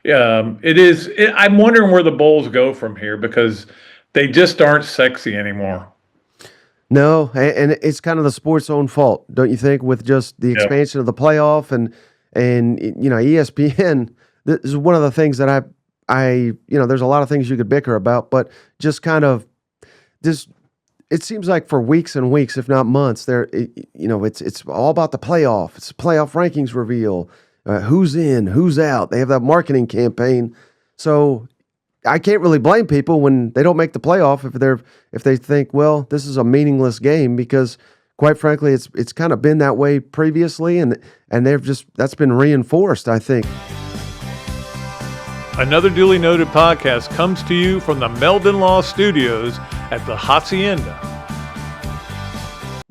It is. I'm wondering where the Bulls go from here because they just aren't sexy anymore. No, and it's kind of the sport's own fault, don't you think? With just the Yep. expansion of the playoff and ESPN. This is one of the things that there's a lot of things you could bicker about, but just kind of this. It seems like for weeks and weeks, if not months, it's all about the playoff. It's playoff rankings reveal, who's in, who's out. They have that marketing campaign, so I can't really blame people when they don't make the playoff if they think, well, this is a meaningless game because quite frankly it's kind of been that way previously and that's been reinforced, I think. Another duly noted podcast comes to you from the Meldon Law Studios at the Hacienda.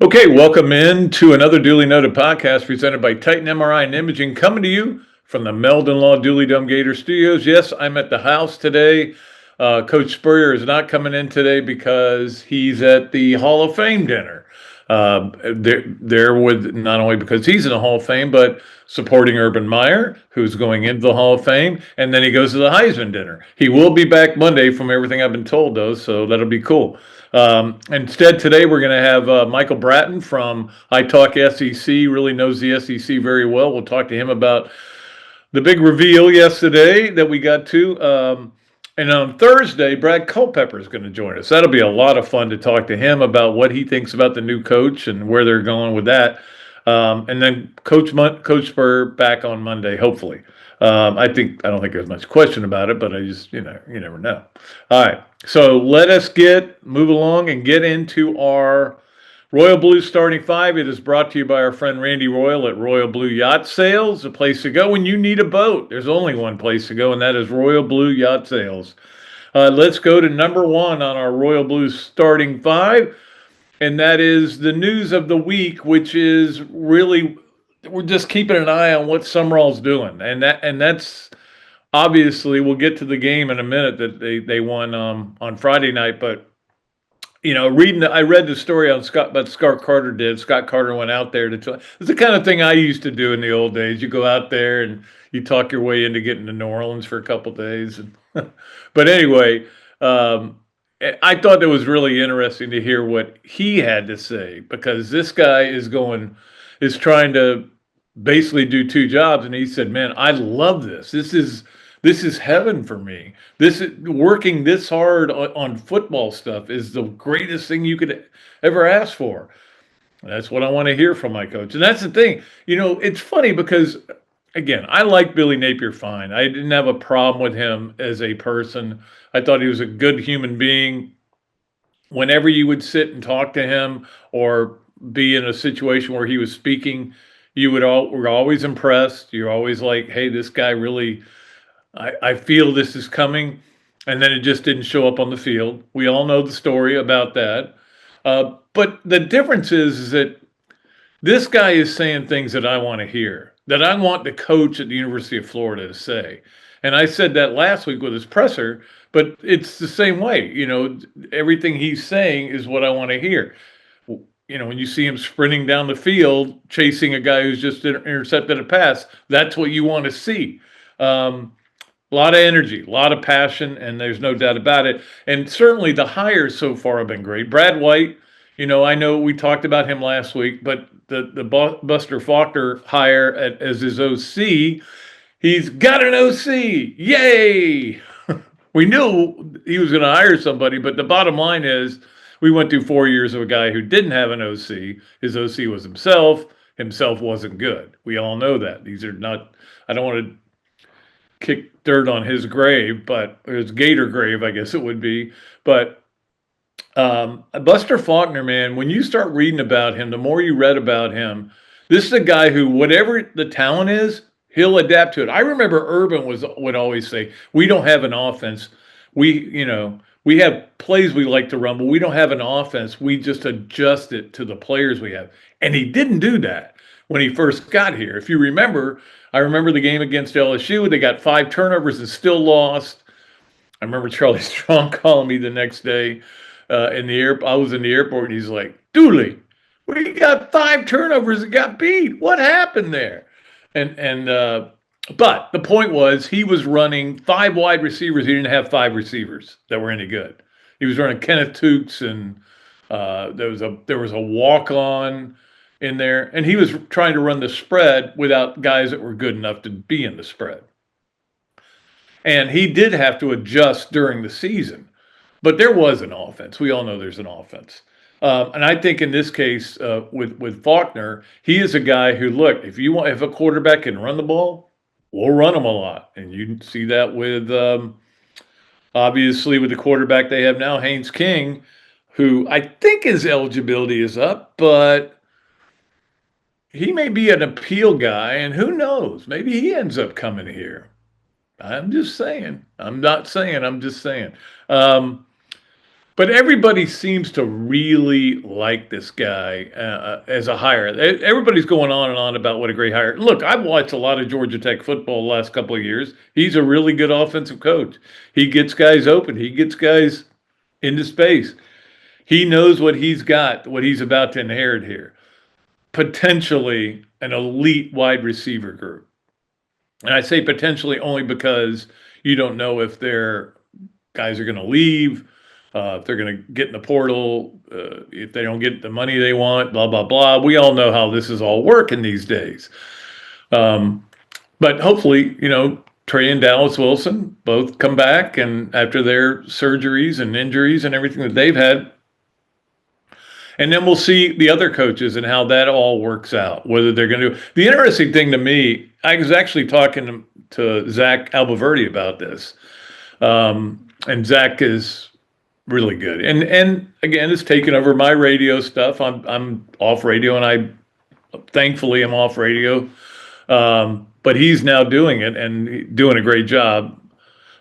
Okay, welcome in to another duly noted podcast presented by Titan MRI and Imaging, coming to you from the Meldon Law Dooley Gator Studios. Yes, I'm at the house today. Coach Spurrier is not coming in today because he's at the Hall of Fame dinner. There with not only because he's in the Hall of Fame, but supporting Urban Meyer, who's going into the Hall of Fame, and then he goes to the Heisman dinner. He will be back Monday, from everything I've been told, though, so that'll be cool. Instead, today we're going to have Michael Bratton from I Talk SEC, really knows the SEC very well. We'll talk to him about the big reveal yesterday that we got to. And on Thursday, Brad Culpepper is going to join us. That'll be a lot of fun to talk to him about what he thinks about the new coach and where they're going with that. And then Coach Spur back on Monday, hopefully. I don't think there's much question about it, but I just, you never know. All right. So let us move along and get into our Royal Blue starting five. It is brought to you by our friend Randy Royal at Royal Blue Yacht Sales, a place to go when you need a boat. There's only one place to go, and that is Royal Blue Yacht Sales. Let's go to number one on our Royal Blue starting five, and that is the news of the week, which is really we're just keeping an eye on what Summerall's doing, and that's obviously we'll get to the game in a minute that they won on Friday night, but. I read the story on Scott Carter did. Scott Carter went out there to talk. It's the kind of thing I used to do in the old days. You go out there and you talk your way into getting to New Orleans for a couple of days. But anyway, I thought that was really interesting to hear what he had to say, because this guy is trying to basically do two jobs. And he said, man, I love this. This is heaven for me. This is working this hard on football stuff is the greatest thing you could ever ask for. That's what I want to hear from my coach. And that's the thing. It's funny because, again, I like Billy Napier fine. I didn't have a problem with him as a person. I thought he was a good human being. Whenever you would sit and talk to him or be in a situation where he was speaking, were always impressed. You're always like, hey, this guy really... I feel this is coming, and then it just didn't show up on the field. We all know the story about that. But the difference is that this guy is saying things that I want to hear, that I want the coach at the University of Florida to say. And I said that last week with his presser, but it's the same way. Everything he's saying is what I want to hear. When you see him sprinting down the field, chasing a guy who's just intercepted a pass, that's what you want to see. A lot of energy, a lot of passion, and there's no doubt about it. And certainly the hires so far have been great. Brad White, I know we talked about him last week, but the Buster Faulkner hire as his OC, he's got an OC. Yay! We knew he was going to hire somebody, but the bottom line is we went through 4 years of a guy who didn't have an OC. His OC was himself. Himself wasn't good. We all know that. These are not, I don't want to kick dirt on his grave, but his Gator grave, I guess it would be. But Buster Faulkner, man, when you start reading about him, the more you read about him, this is a guy who, whatever the talent is, he'll adapt to it. I remember Urban would always say, we don't have an offense. We have plays we like to run, but we don't have an offense. We just adjust it to the players we have. And he didn't do that when he first got here. If you remember, I remember the game against LSU. They got 5 turnovers and still lost. I remember Charlie Strong calling me the next day I was in the airport, and he's like, Dooley, we got 5 turnovers and got beat. What happened there? And But the point was he was running 5 wide receivers. He didn't have 5 receivers that were any good. He was running Kenneth Tukes, and there was a walk on in there, and he was trying to run the spread without guys that were good enough to be in the spread. And he did have to adjust during the season, but there was an offense. We all know there's an offense. And I think in this case, with Faulkner, he is a guy who, look, if a quarterback can run the ball, we'll run them a lot. And you see that with, obviously, with the quarterback they have now, Haynes King, who I think his eligibility is up, but he may be an appeal guy, and who knows? Maybe he ends up coming here. I'm just saying. I'm not saying. I'm just saying. But everybody seems to really like this guy as a hire. Everybody's going on and on about what a great hire. Look, I've watched a lot of Georgia Tech football the last couple of years. He's a really good offensive coach. He gets guys open. He gets guys into space. He knows what he's got, what he's about to inherit here. Potentially an elite wide receiver group. And I say potentially only because you don't know if their guys are going to leave, if they're going to get in the portal, if they don't get the money they want, blah, blah, blah. We all know how this is all working these days. But hopefully, Trey and Dallas Wilson both come back, and after their surgeries and injuries and everything that they've had. And then we'll see the other coaches and how that all works out, whether they're going to do. The interesting thing to me, I was actually talking to Zach Albaverde about this. And Zach is really good. And again, it's taken over my radio stuff. I'm off radio, and I thankfully am off radio. But he's now doing it and doing a great job.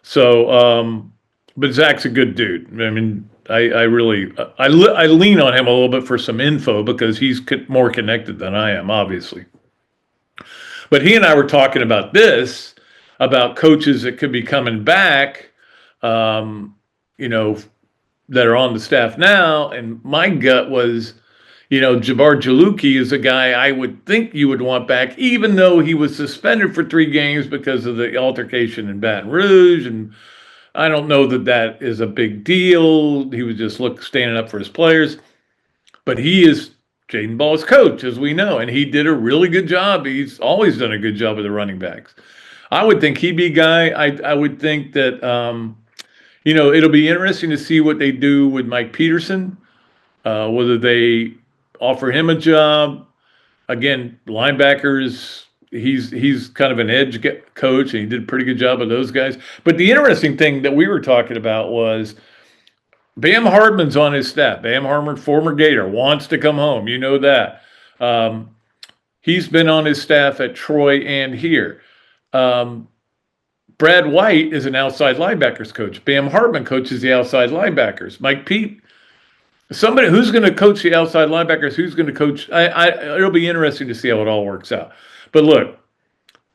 So, but Zach's a good dude. I mean, I really lean on him a little bit for some info because he's more connected than I am, obviously. But he and I were talking about this, about coaches that could be coming back, that are on the staff now. And my gut was, Jabbar Jaluki is a guy I would think you would want back, even though he was suspended for 3 games because of the altercation in Baton Rouge. And I don't know that is a big deal. He was just standing up for his players. But he is Jaden Ball's coach, as we know, and he did a really good job. He's always done a good job with the running backs. I would think he'd be a guy. I would think that, it'll be interesting to see what they do with Mike Peterson, whether they offer him a job. Again, linebackers, he's kind of an edge coach, and he did a pretty good job with those guys. But the interesting thing that we were talking about was Bam Hardman's on his staff. Bam Hardman, former Gator, wants to come home. You know that. He's been on his staff at Troy and here. Brad White is an outside linebackers coach. Bam Hardman coaches the outside linebackers. Mike Pete, somebody who's going to coach the outside linebackers, who's going to coach. It'll be interesting to see how it all works out. But look,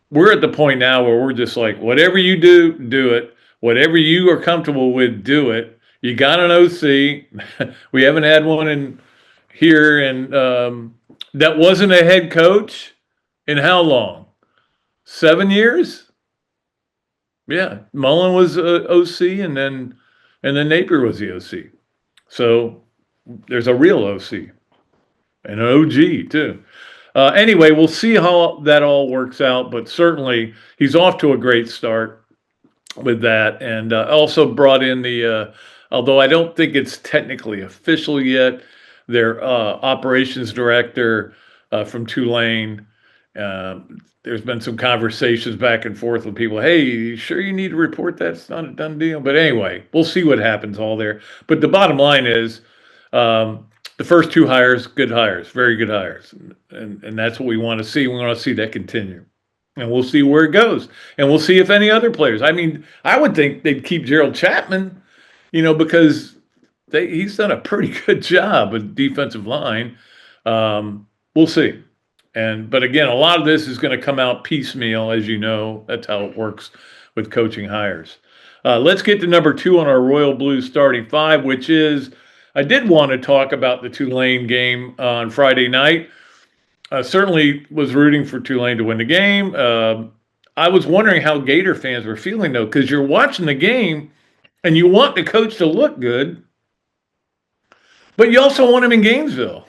we're at the point now where we're just like, whatever you do, do it. Whatever you are comfortable with, do it. You got an OC. We haven't had one in here, and that wasn't a head coach in how long? 7 years? Yeah, Mullen was OC, and then Napier was the OC. So there's a real OC and an OG too. Anyway, we'll see how that all works out, but certainly he's off to a great start with that, and also brought in the, although I don't think it's technically official yet, their operations director from Tulane. There's been some conversations back and forth with people. Hey, you sure you need to report that? It's not a done deal. But anyway, we'll see what happens all there. But the bottom line is the first 2 hires, good hires, very good hires. And that's what we want to see. We want to see that continue. And we'll see where it goes. And we'll see if any other players. I mean, I would think they'd keep Gerald Chapman, because he's done a pretty good job with defensive line. We'll see. But again, a lot of this is going to come out piecemeal, as you know. That's how it works with coaching hires. Let's get to number 2 on our Royal Blues starting 5, which is, I did want to talk about the Tulane game on Friday night. Certainly was rooting for Tulane to win the game. I was wondering how Gator fans were feeling though, because you're watching the game and you want the coach to look good, but you also want him in Gainesville.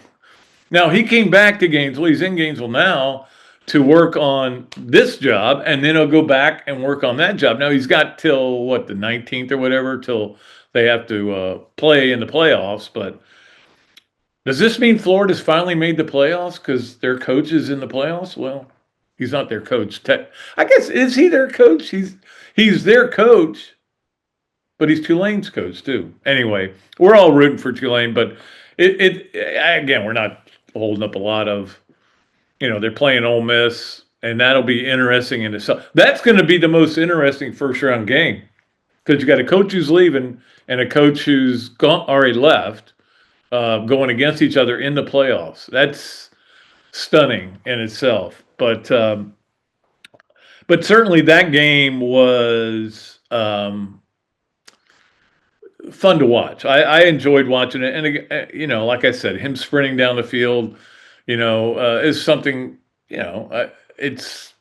Now he came back to Gainesville. He's in Gainesville now to work on this job, and then he'll go back and work on that job. Now he's got till what, the 19th or whatever, till they have to play in the playoffs. But does this mean Florida's finally made the playoffs because their coach is in the playoffs? Well, he's not their coach. I guess, is he their coach? He's their coach, but he's Tulane's coach too. Anyway, we're all rooting for Tulane, but again, we're not holding up a lot of, they're playing Ole Miss, and that'll be interesting in itself. That's going to be the most interesting first round game because you got a coach who's leaving and a coach who's already left, going against each other in the playoffs. That's stunning in itself. But certainly that game was fun to watch. I enjoyed watching it, and like I said, him sprinting down the field, is something. It's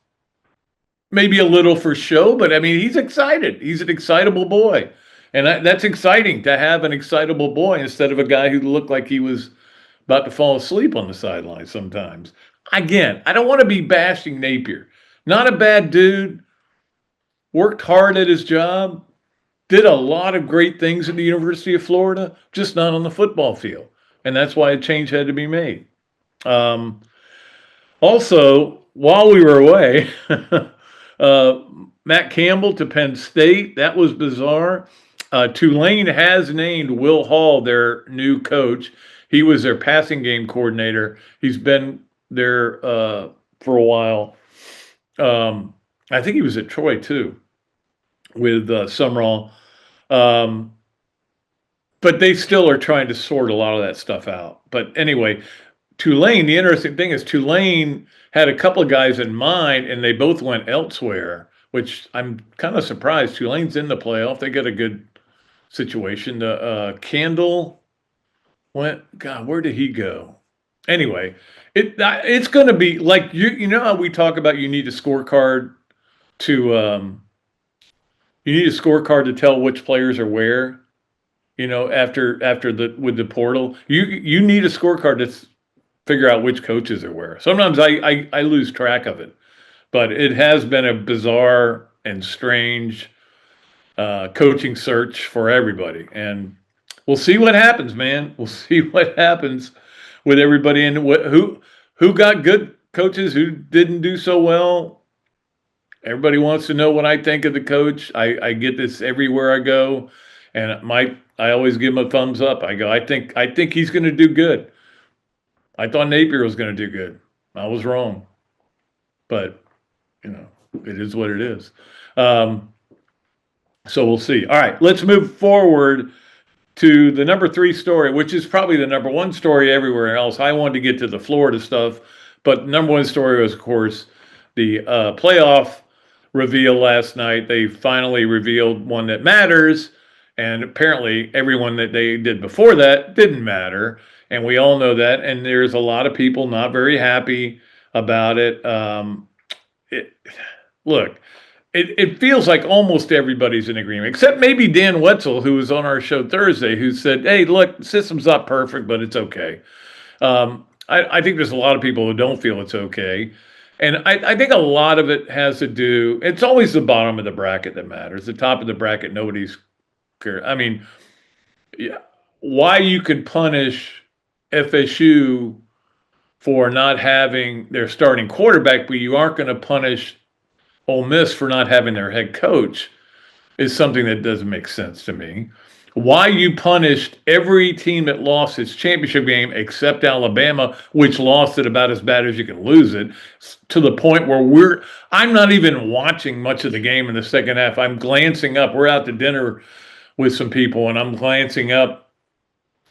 maybe a little for show, but I mean, he's excited. He's an excitable boy, and that's exciting to have an excitable boy instead of a guy who looked like he was about to fall asleep on the sideline sometimes. Again, I don't want to be bashing Napier. Not a bad dude. Worked hard at his job. Did a lot of great things at the University of Florida, just not on the football field. And that's why a change had to be made. Also, while we were away, Matt Campbell to Penn State, that was bizarre. Tulane has named Will Hall their new coach. He was their passing game coordinator. He's been there for a while. I think he was at Troy too with Summerall. But they still are trying to sort a lot of that stuff out. But anyway, Tulane, the interesting thing is Tulane had a couple of guys in mind, and they both went elsewhere, which I'm kind of surprised. Tulane's in the playoff. They got a good situation. Candle went, God, where did he go? Anyway, it's going to be like, you know how we talk about you need a scorecard to tell which players are where, after with the portal. You need a scorecard to figure out which coaches are where. Sometimes I lose track of it, but it has been a bizarre and strange coaching search for everybody, and we'll see what happens, man. We'll see what happens with everybody, and who got good coaches, who didn't do so well. Everybody wants to know what I think of the coach. I get this everywhere I go, and I always give him a thumbs up. I go, I think he's going to do good. I thought Napier was going to do good. I was wrong, but it is what it is. So we'll see. All right, let's move forward to the number 3 story, which is probably the number 1 story everywhere else. I wanted to get to the Florida stuff, but number 1 story was, of course, the playoff reveal last night. They finally revealed one that matters, and apparently everyone that they did before that didn't matter, and we all know that, and there's a lot of people not very happy about it. Look, it feels like almost everybody's in agreement, except maybe Dan Wetzel, who was on our show Thursday, who said, hey, look, the system's not perfect, but it's okay. I think there's a lot of people who don't feel it's okay. And I think a lot of it has to do, it's always the bottom of the bracket that matters. The top of the bracket, nobody's care. I mean, why you could punish FSU for not having their starting quarterback, but you aren't going to punish Ole Miss for not having their head coach is something that doesn't make sense to me. Why you punished every team that lost its championship game except Alabama, which lost it about as bad as you can lose it, to the point where I'm not even watching much of the game in the second half. I'm glancing up. We're out to dinner with some people, and I'm glancing up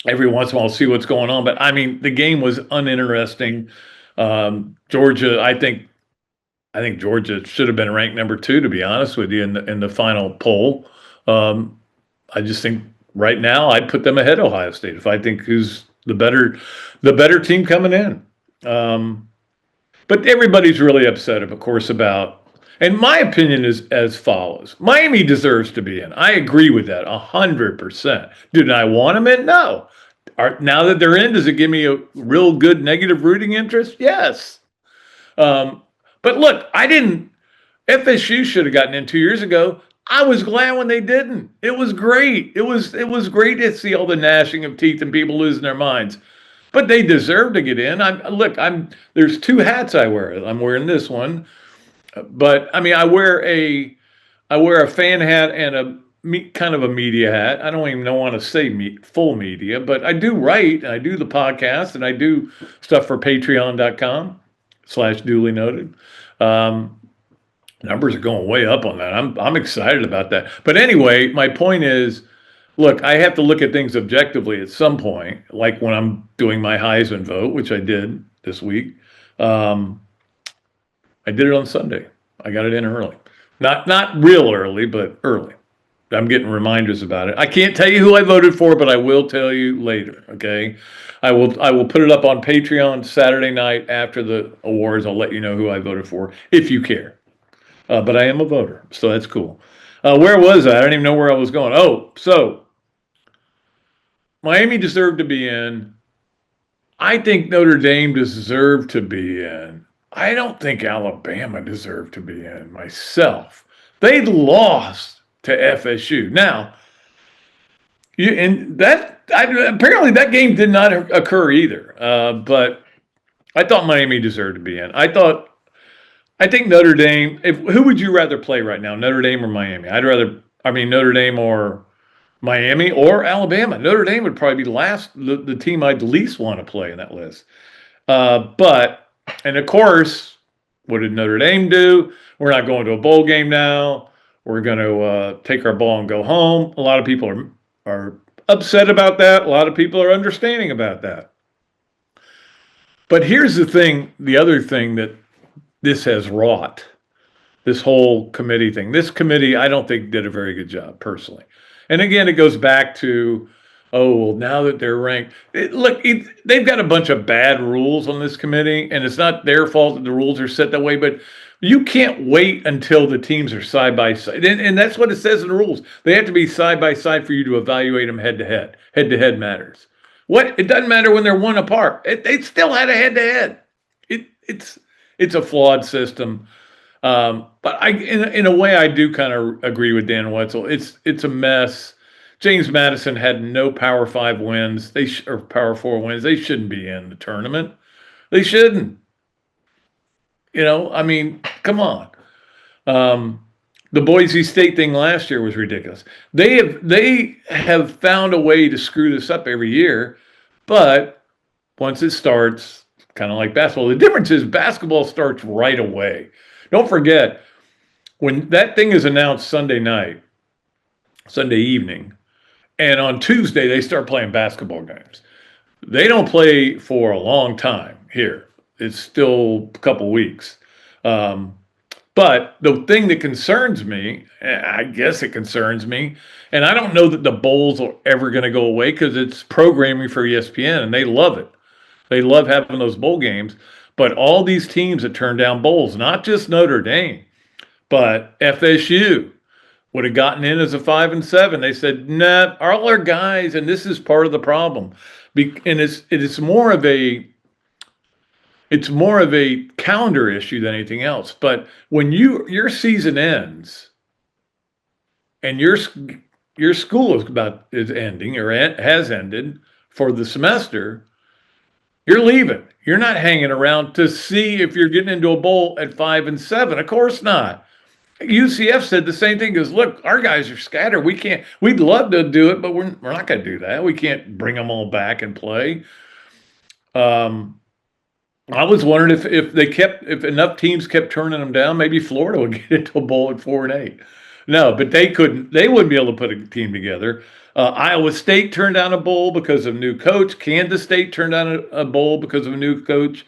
every once in a while to see what's going on. But, I mean, the game was uninteresting. Georgia, I think Georgia should have been ranked number 2, to be honest with you, in the final poll. I just think right now I'd put them ahead of Ohio State if I think who's the better team coming in. But everybody's really upset, of course, about, And my opinion is as follows. Miami deserves to be in. I agree with that 100%. Did I want them in? No. Now that they're in, does it give me a real good negative rooting interest? Yes. Um, but look, FSU should have gotten in 2 years ago. I was glad when they didn't. It was great. It was great to see all the gnashing of teeth and people losing their minds. But they deserve to get in. There's two hats I wear. I'm wearing this one, but I mean I wear a fan hat and kind of a media hat. I don't even want to say full media, but I do write and I do the podcast and I do stuff for patreon.com/Dooley noted. Numbers are going way up on that. I'm excited about that. But anyway, my point is, look, I have to look at things objectively at some point, like when I'm doing my Heisman vote, which I did this week. I did it on Sunday. I got it in early. Not real early, but early. I'm getting reminders about it. I can't tell you who I voted for, but I will tell you later, okay? I will put it up on Patreon Saturday night after the awards. I'll let you know who I voted for if you care. But I am a voter, so that's cool. Where was I? I don't even know where I was going. Oh, so Miami deserved to be in. I think Notre Dame deserved to be in. I don't think Alabama deserved to be in myself. They lost to FSU. Now, apparently that game did not occur either. But I thought Miami deserved to be in. I think Notre Dame. Who would you rather play right now, Notre Dame or Miami? Notre Dame or Miami or Alabama. Notre Dame would probably be the team I'd least want to play in that list. And of course, what did Notre Dame do? We're not going to a bowl game now. We're going to take our ball and go home. A lot of people are upset about that. A lot of people are understanding about that. But here's the other thing that this has wrought, this whole committee thing. This committee, I don't think, did a very good job, personally. And again, it goes back to, now that they're ranked. They've got a bunch of bad rules on this committee, and it's not their fault that the rules are set that way, but you can't wait until the teams are side by side. And that's what it says in the rules. They have to be side by side for you to evaluate them head to head. Head to head matters. It doesn't matter when they're one apart. They still had a head to head. It's a flawed system. But in a way, I do kind of agree with Dan Wetzel. It's a mess. James Madison had no Power 5 wins. Or Power 4 wins. They shouldn't be in the tournament. They shouldn't. Come on. The Boise State thing last year was ridiculous. They have found a way to screw this up every year, but once it starts, kind of like basketball. The difference is basketball starts right away. Don't forget, when that thing is announced Sunday evening, and on Tuesday they start playing basketball games. They don't play for a long time here. It's still a couple weeks. But the thing that concerns me, I guess it concerns me, and I don't know that the bowls are ever going to go away because it's programming for ESPN, and they love it. They love having those bowl games. But all these teams that turn down bowls, not just Notre Dame, but FSU would have gotten in as a 5 and 7. They said, nah, all our guys, and this is part of the problem. And it's more of a calendar issue than anything else. But when your season ends and your school is ending or has ended for the semester, you're leaving. You're not hanging around to see if you're getting into a bowl at 5 and 7. Of course not. UCF said the same thing. Goes, look, our guys are scattered. We'd love to do it, but we're not going to do that. We can't bring them all back and play. I was wondering if enough teams kept turning them down, maybe Florida would get into a bowl at 4 and 8. No, but they couldn't. They wouldn't be able to put a team together. Iowa State turned down a bowl because of new coach. Kansas State turned down a bowl because of a new coach.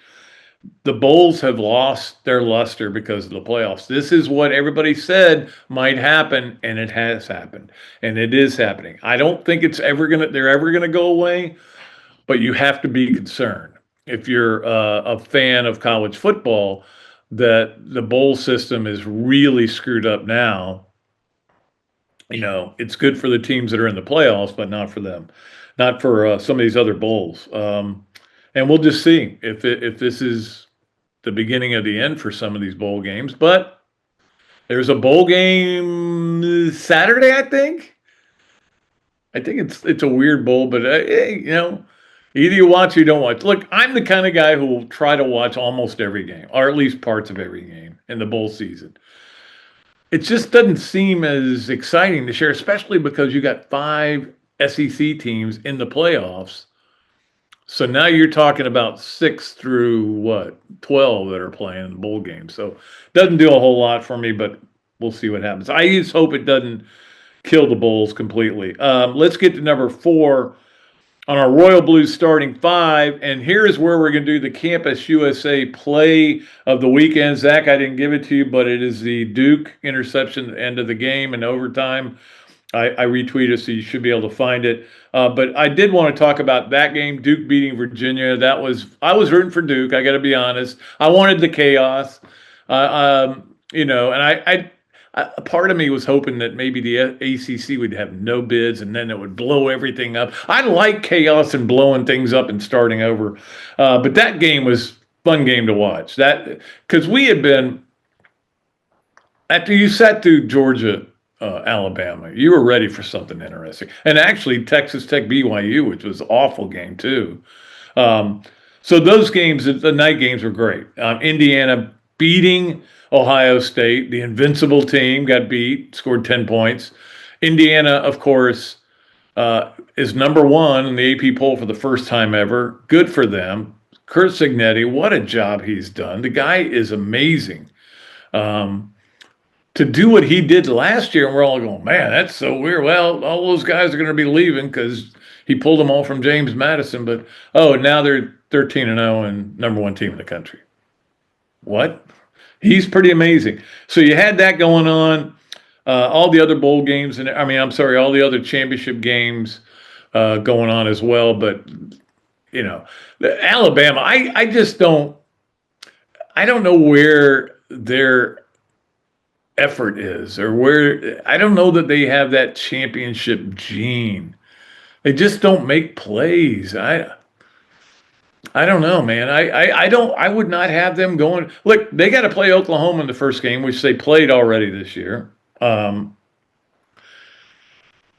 The bowls have lost their luster because of the playoffs. This is what everybody said might happen, and it has happened, and it is happening. I don't think they're ever gonna go away, but you have to be concerned. If you're a fan of college football, that the bowl system is really screwed up now. It's good for the teams that are in the playoffs, but not for them, not for some of these other bowls. And we'll just see if this is the beginning of the end for some of these bowl games. But there's a bowl game Saturday, I think. I think it's a weird bowl, but either you watch or you don't watch. Look, I'm the kind of guy who will try to watch almost every game, or at least parts of every game in the bowl season. It just doesn't seem as exciting this year, especially because you got 5 SEC teams in the playoffs. So now you're talking about 6 through 12 that are playing in the bowl game. So it doesn't do a whole lot for me, but we'll see what happens. I just hope it doesn't kill the Bulls completely. Let's get to number 4 on our Royal Blues starting 5, and here's where we're going to do the Campus USA play of the weekend. Zach, I didn't give it to you, but it is the Duke interception at the end of the game in overtime. I retweeted, so you should be able to find it. But I did want to talk about that game, Duke beating Virginia. I was rooting for Duke. I got to be honest. I wanted the chaos, and a part of me was hoping that maybe the ACC would have no bids and then it would blow everything up. I like chaos and blowing things up and starting over. But that game was a fun game to watch. Because we had been, after you sat through Georgia, Alabama, you were ready for something interesting. And actually, Texas Tech BYU, which was an awful game too. So those games, the night games were great. Indiana beating Ohio State, the invincible team, got beat, scored 10 points. Indiana, of course, is number 1 in the AP poll for the first time ever. Good for them. Kurt Signetti, what a job he's done. The guy is amazing. To do what he did last year, and we're all going, man, that's so weird. Well, all those guys are going to be leaving because he pulled them all from James Madison. But, now they're 13-0 and number 1 team in the country. What? He's pretty amazing. So you had that going on. All the other bowl games, all the other championship games going on as well. But, Alabama, I just don't know where their effort is, or I don't know that they have that championship gene. They just don't make plays. I don't know, man. I would not have them going. Look, they got to play Oklahoma in the first game, which they played already this year.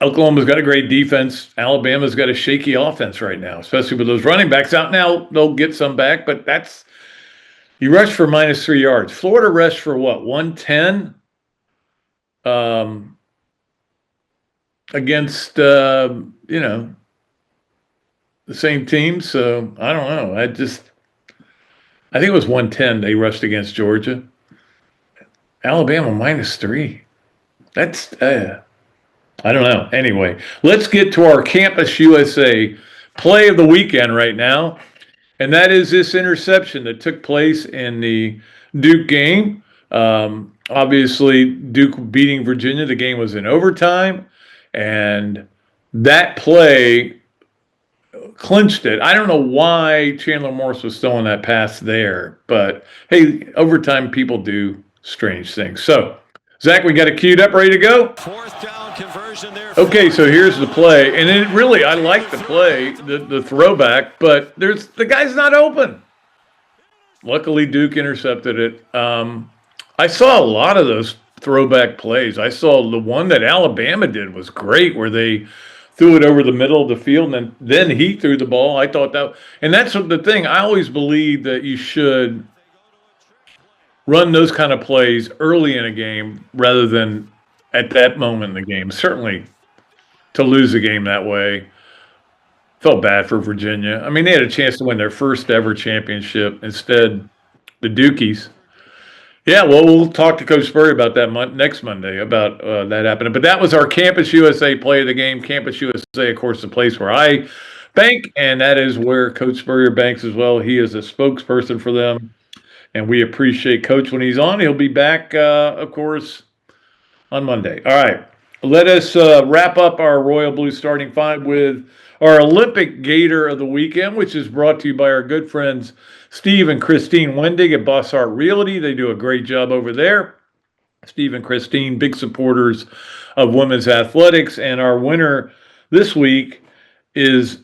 Oklahoma's got a great defense. Alabama's got a shaky offense right now, especially with those running backs out. Now they'll get some back, but you rush for -3 yards. Florida rushed for 110 against the same team. So I don't know. I think it was 110 they rushed against Georgia. Alabama -3. That's I don't know. Anyway, let's get to our Campus USA play of the weekend right now. And that is this interception that took place in the Duke game. Obviously, Duke beating Virginia. The game was in overtime. And that play clinched it. I don't know why Chandler Morris was throwing that pass there. But, hey, overtime people do strange things. So, Zach, we got it queued up, ready to go? 4th down conversion there. Okay, so here's the play, and I like the play, the throwback, but the guy's not open. Luckily, Duke intercepted it. I saw a lot of those throwback plays. I saw the one that Alabama did was great, where they threw it over the middle of the field, and then he threw the ball. I thought and that's the thing. I always believe that you should run those kind of plays early in a game rather than at that moment in the game. Certainly to lose the game that way. Felt bad for Virginia. I mean, they had a chance to win their first ever championship. Instead, the Dukies. Yeah, well, we'll talk to Coach Spurrier about that next Monday, about that happening. But that was our Campus USA play of the game. Campus USA, of course, the place where I bank, and that is where Coach Spurrier banks as well. He is a spokesperson for them. And we appreciate Coach when he's on. He'll be back, of course, on Monday. All right. Let us wrap up our Royal Blue starting 5 with our Olympic Gator of the weekend, which is brought to you by our good friends Steve and Christine Wendig at Bossart Realty. They do a great job over there. Steve and Christine, big supporters of women's athletics. And our winner this week is,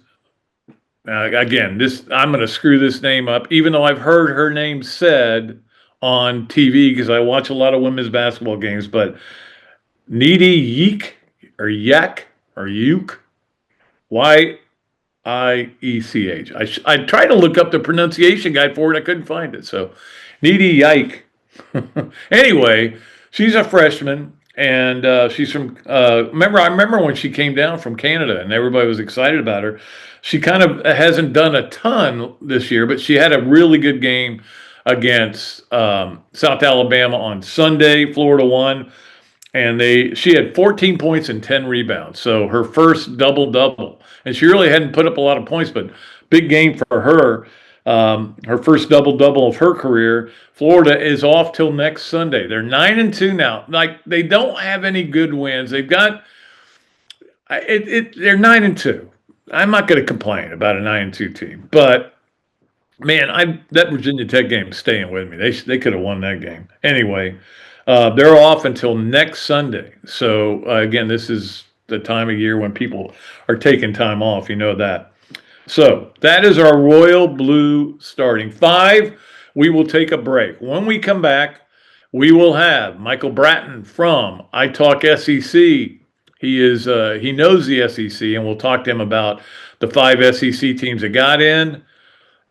again, I'm going to screw this name up, even though I've heard her name said on TV because I watch a lot of women's basketball games. But Needy Yeek or Yak or Yuke, Yiech. I tried to look up the pronunciation guide for it. I couldn't find it. So Needy Yike. Anyway, she's a freshman, and she's from. I remember when she came down from Canada, and everybody was excited about her. She kind of hasn't done a ton this year, but she had a really good game against South Alabama on Sunday. Florida won, and she had 14 points and 10 rebounds. So her first double-double, and she really hadn't put up a lot of points, but big game for her. Her first double-double of her career. Florida is off till next Sunday. They're 9-2 now. Like, they don't have any good wins. They've got they're 9-2. I'm not going to complain about a 9-2 team, but man, that Virginia Tech game is staying with me. They could have won that game. Anyway, they're off until next Sunday. So again, this is the time of year when people are taking time off. You know that. So that is our Royal Blue starting five. We will take a break. When we come back, we will have Michael Bratton from I Talk SEC. He knows the SEC, and we'll talk to him about the 5 SEC teams that got in,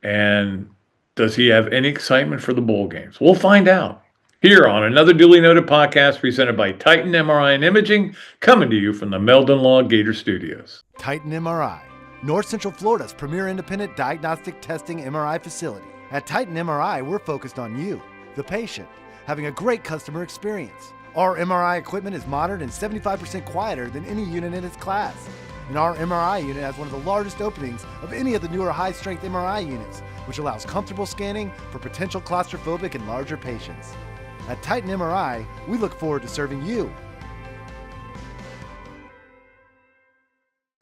and does he have any excitement for the bowl games? We'll find out here on another duly noted podcast presented by Titan MRI and Imaging, coming to you from the Meldon Law Gator Studios. Titan MRI, North Central Florida's premier independent diagnostic testing MRI facility. At Titan MRI, we're focused on you, the patient, having a great customer experience. Our MRI equipment is modern and 75% quieter than any unit in its class. And our MRI unit has one of the largest openings of any of the newer high-strength MRI units, which allows comfortable scanning for potential claustrophobic and larger patients. At Titan MRI, we look forward to serving you.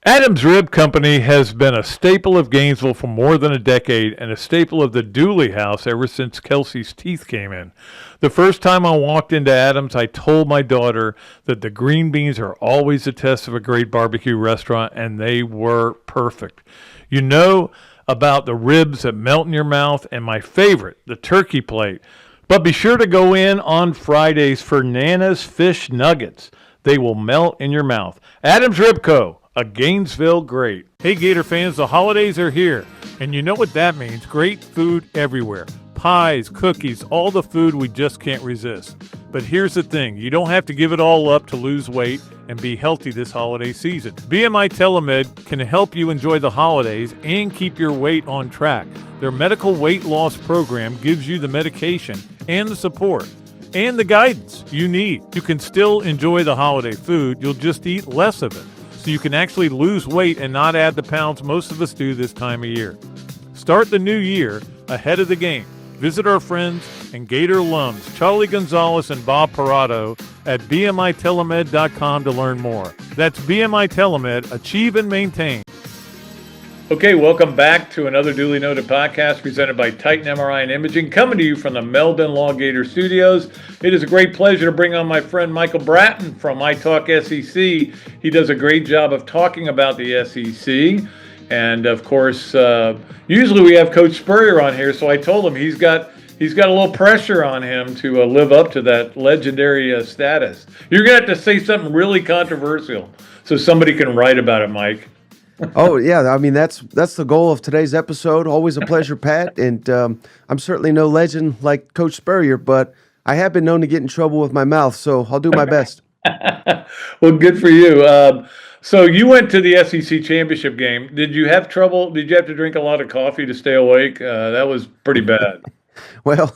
Adams Rib Company has been a staple of Gainesville for more than a decade and a staple of the Dooley house ever since Kelsey's teeth came in. The first time I walked into Adams, I told my daughter that the green beans are always a test of a great barbecue restaurant, and they were perfect. You know about the ribs that melt in your mouth, and my favorite, the turkey plate. But be sure to go in on Fridays for Nana's Fish Nuggets. They will melt in your mouth. Adams Rib Co., a Gainesville great. Hey Gator fans, the holidays are here, and you know what that means. Great food everywhere. Pies, cookies, all the food we just can't resist. But here's the thing, you don't have to give it all up to lose weight and be healthy this holiday season. BMI TeleMed can help you enjoy the holidays and keep your weight on track. Their medical weight loss program gives you the medication and the support and the guidance you need. You can still enjoy the holiday food, you'll just eat less of it. So you can actually lose weight and not add the pounds most of us do this time of year. Start the new year ahead of the game. Visit our friends and Gator alums, Charlie Gonzalez and Bob Parado, at bmitelemed.com to learn more. That's BMI TeleMed, achieve and maintain. Okay, welcome back to another duly noted podcast presented by Titan MRI and Imaging, coming to you from the Meldon Law Gator Studios. It is a great pleasure to bring on my friend Michael Bratton from I Talk SEC. He does a great job of talking about the SEC. And of course, usually we have Coach Spurrier on here, so I told him he's got a little pressure on him to live up to that legendary status. You're going to have to say something really controversial so somebody can write about it, Mike. Oh yeah, I mean that's the goal of today's episode. Always a pleasure, Pat, and I'm certainly no legend like Coach Spurrier, but I have been known to get in trouble with my mouth, so I'll do my best. Well, good for you. So you went to the SEC championship game. Did you have trouble? Did you have to drink a lot of coffee to stay awake? That was pretty bad. Well,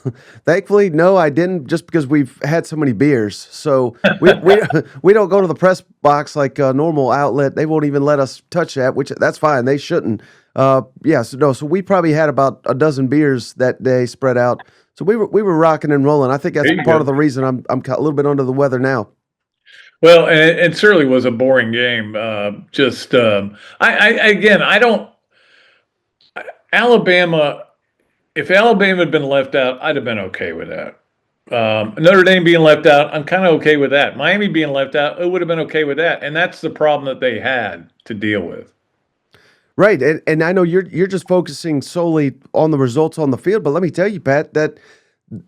thankfully, no, I didn't, just because we've had so many beers. So we don't go to the press box like a normal outlet. They won't even let us touch that, which that's fine. They shouldn't. So we probably had about a dozen beers that day spread out. So we were rocking and rolling. I think that's part of the reason I'm a little bit under the weather now. Well, and it certainly was a boring game. Again, I don't. Alabama. If Alabama had been left out, I'd have been okay with that. Notre Dame being left out, I'm kind of okay with that. Miami being left out, it would have been okay with that. And that's the problem that they had to deal with. Right, and I know you're just focusing solely on the results on the field, but let me tell you, Pat, that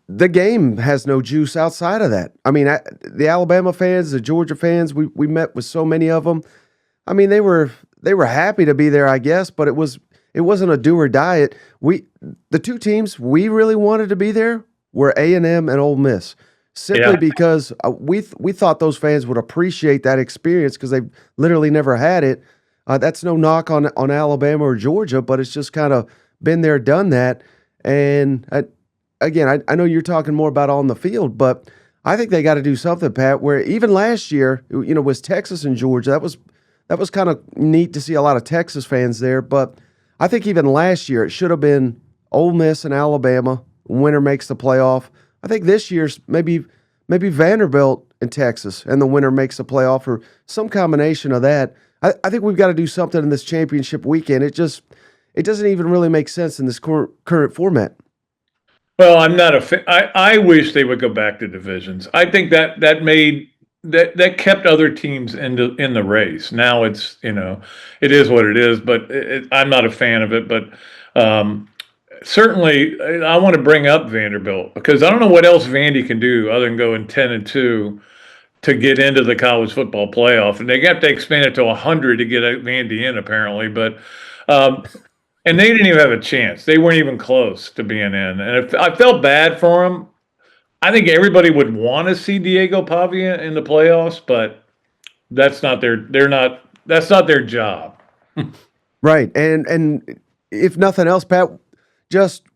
the game has no juice outside of that. I mean, the Alabama fans, the Georgia fans, we met with so many of them. I mean, they were happy to be there, I guess, but it wasn't a do or die. The two teams we really wanted to be there were A&M and Ole Miss, simply Yeah. because we thought those fans would appreciate that experience because they've literally never had it. That's no knock on Alabama or Georgia, but it's just kind of been there, done that. And again, I know you're talking more about on the field, but I think they got to do something, Pat. Where even last year, was Texas and Georgia. That was kind of neat to see a lot of Texas fans there. But I think even last year it should have been Ole Miss and Alabama. Winner makes the playoff. I think this year's maybe Vanderbilt and Texas, and the winner makes the playoff, or some combination of that. I think we've got to do something in this championship weekend. It doesn't even really make sense in this current format. Well, I'm not a fan. I wish they would go back to divisions. I think that kept other teams in the race. Now it's, it is what it is, but I'm not a fan of it. But certainly I want to bring up Vanderbilt because I don't know what else Vandy can do other than going 10-2 to get into the college football playoff. And they have to expand it to 100 to get Vandy in, apparently. But and they didn't even have a chance. They weren't even close to being in. And I felt bad for them. I think everybody would want to see Diego Pavia in the playoffs, but that's not their job. Right. And if nothing else, Pat,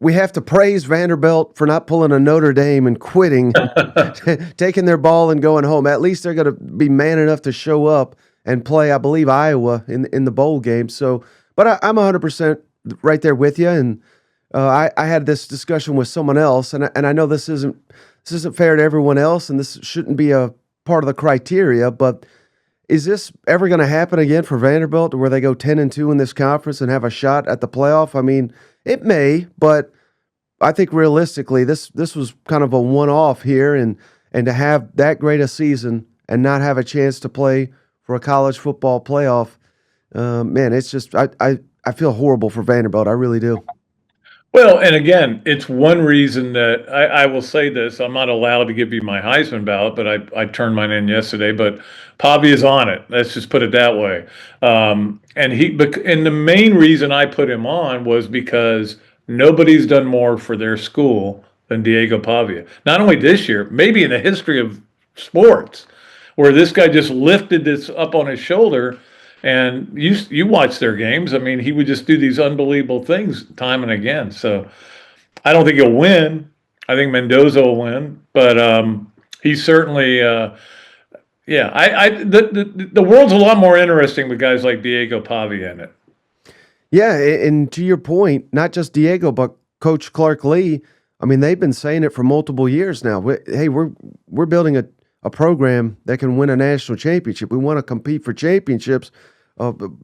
we have to praise Vanderbilt for not pulling a Notre Dame and quitting, taking their ball and going home. At least they're going to be man enough to show up and play, I believe, Iowa in the bowl game. So, but I'm 100% right there with you. And I had this discussion with someone else, and I know this isn't fair to everyone else, and this shouldn't be a part of the criteria. But is this ever going to happen again for Vanderbilt, where they go 10-2 in this conference and have a shot at the playoff? I mean, it may, but I think realistically, this was kind of a one-off here, and to have that great a season and not have a chance to play for a college football playoff, man, it's just I feel horrible for Vanderbilt. I really do. Well, and again, it's one reason that I will say this. I'm not allowed to give you my Heisman ballot, but I turned mine in yesterday. But Pavia is on it. Let's just put it that way. And the main reason I put him on was because nobody's done more for their school than Diego Pavia. Not only this year, maybe in the history of sports, where this guy just lifted this up on his shoulder. And you watch their games. I mean, he would just do these unbelievable things time and again. So I don't think he'll win. I think Mendoza will win, but he's certainly, the world's a lot more interesting with guys like Diego Pavia in it. Yeah, and to your point, not just Diego, but Coach Clark Lee. I mean, they've been saying it for multiple years now. We're building a program that can win a national championship. We want to compete for championships.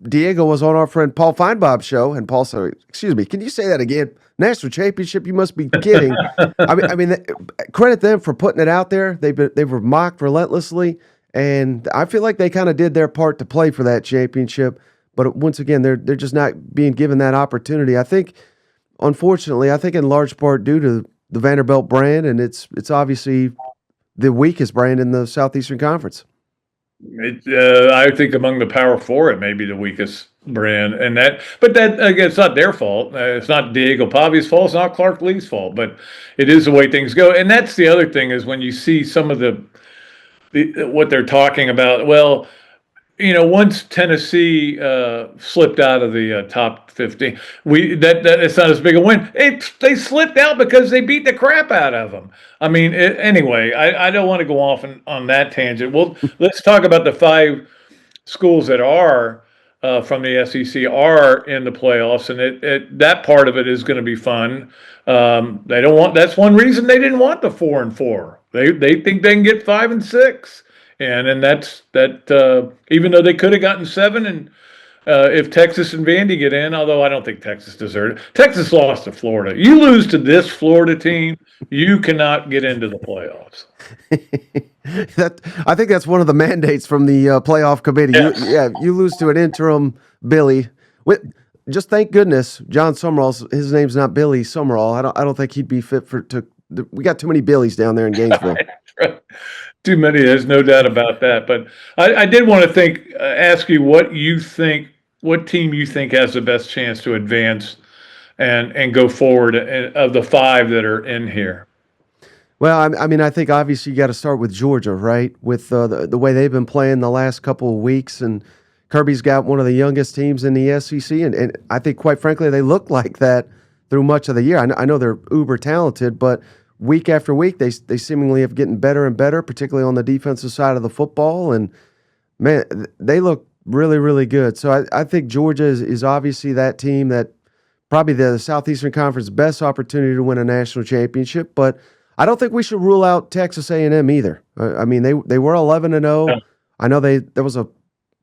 Diego was on our friend Paul Feinbaum's show, and Paul said, "Excuse me, can you say that again? National championship? You must be kidding." I mean, credit them for putting it out there. They were mocked relentlessly, and I feel like they kind of did their part to play for that championship. But once again, they're just not being given that opportunity. I think, unfortunately, in large part due to the Vanderbilt brand, and it's obviously the weakest brand in the Southeastern Conference. I think among the Power Four, it may be the weakest brand, but again, it's not their fault. It's not Diego Pavia's fault. It's not Clark Lee's fault, but it is the way things go. And that's the other thing is when you see some of the what they're talking about. Well, once Tennessee slipped out of the top 15, that it's not as big a win. They slipped out because they beat the crap out of them. I mean, anyway, I don't want to go off on that tangent. Well, let's talk about the 5 schools that are from the SEC are in the playoffs, and that part of it is going to be fun. They don't want. That's one reason they didn't want the 4-4. They think they can get 5 and 6. And that's that. Even though they could have gotten 7, and if Texas and Vandy get in, although I don't think Texas deserved it. Texas lost to Florida. You lose to this Florida team, you cannot get into the playoffs. I think that's one of the mandates from the playoff committee. Yes. You lose to an interim Billy. Just thank goodness John Summerall. His name's not Billy Summerall. I don't think he'd be fit to. We got too many Billies down there in Gainesville. Too many. There's no doubt about that. But I did want to ask you what team you think has the best chance to advance and go forward of the 5 that are in here. Well, I mean, I think obviously you got to start with Georgia, right? With the way they've been playing the last couple of weeks, and Kirby's got one of the youngest teams in the SEC, and I think, quite frankly, they look like that through much of the year. I know they're uber talented, but week after week, they seemingly have getting better and better, particularly on the defensive side of the football, and man, they look really, really good. So I think Georgia is obviously that team that probably the Southeastern Conference best opportunity to win a national championship, but I don't think we should rule out Texas A&M either. I mean, they were 11-0. I know there was a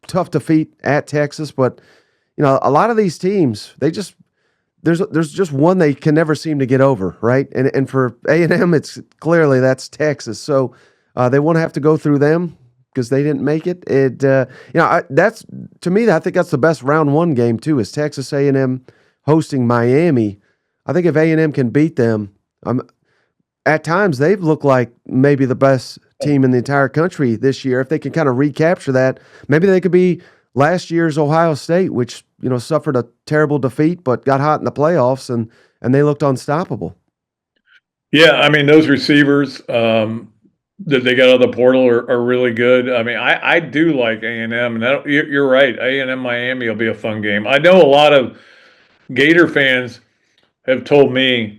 tough defeat at Texas, but you know, a lot of these teams, there's just one they can never seem to get over, right? And for A&M, it's clearly that's Texas. So they won't have to go through them because they didn't make it. That's to me, I think that's the best round 1 game too. Is Texas A&M hosting Miami? I think if A&M can beat them, at times they've looked like maybe the best team in the entire country this year. If they can kind of recapture that, maybe they could be last year's Ohio State, which suffered a terrible defeat but got hot in the playoffs and they looked unstoppable. Yeah, I mean those receivers that they got out of the portal are really good. I mean, I do like A&M, and you're right. A&M Miami will be a fun game. I know a lot of Gator fans have told me,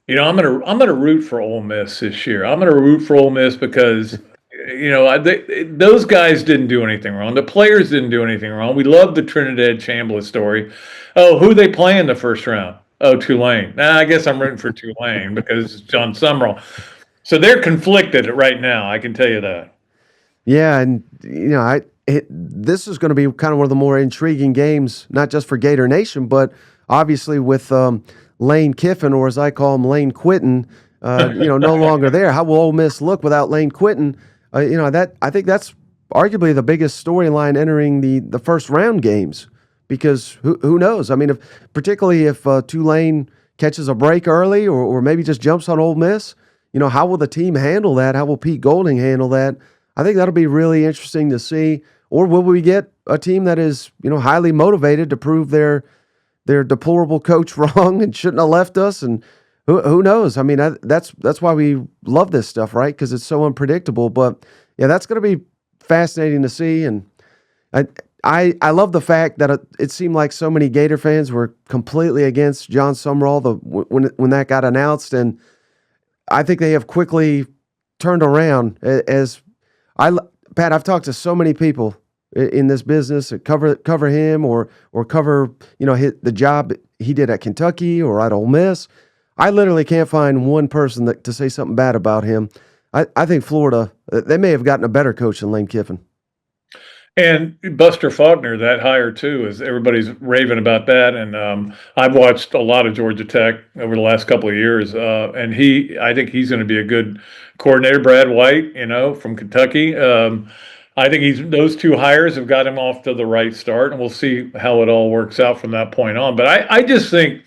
I'm gonna root for Ole Miss this year. I'm gonna root for Ole Miss because those guys didn't do anything wrong. The players didn't do anything wrong. We love the Trinidad Chambliss story. Oh, who they play in the first round? Oh, Tulane. I guess I'm rooting for Tulane because it's John Summerall. So they're conflicted right now. I can tell you that. Yeah, and this is going to be kind of one of the more intriguing games, not just for Gator Nation, but obviously with Lane Kiffin, or as I call him, Lane Quitton, no longer there. How will Ole Miss look without Lane Quitton? I think that's arguably the biggest storyline entering the first round games, because who knows? I mean, particularly if Tulane catches a break early or maybe just jumps on Ole Miss, how will the team handle that? How will Pete Golding handle that? I think that'll be really interesting to see. Or will we get a team that is highly motivated to prove their deplorable coach wrong and shouldn't have left us? And who knows? I mean, that's why we love this stuff, right? Because it's so unpredictable. But yeah, that's going to be fascinating to see. And I love the fact that it seemed like so many Gator fans were completely against John Summerall when that got announced, and I think they have quickly turned around. Pat, I've talked to so many people in this business that cover him or cover the job he did at Kentucky or at Ole Miss. I literally can't find one person to say something bad about him. I think Florida, they may have gotten a better coach than Lane Kiffin. And Buster Faulkner, that hire too, is everybody's raving about that. And I've watched a lot of Georgia Tech over the last couple of years, and I think he's going to be a good coordinator. Brad White, from Kentucky. I think those 2 hires have got him off to the right start, and we'll see how it all works out from that point on. But I just think,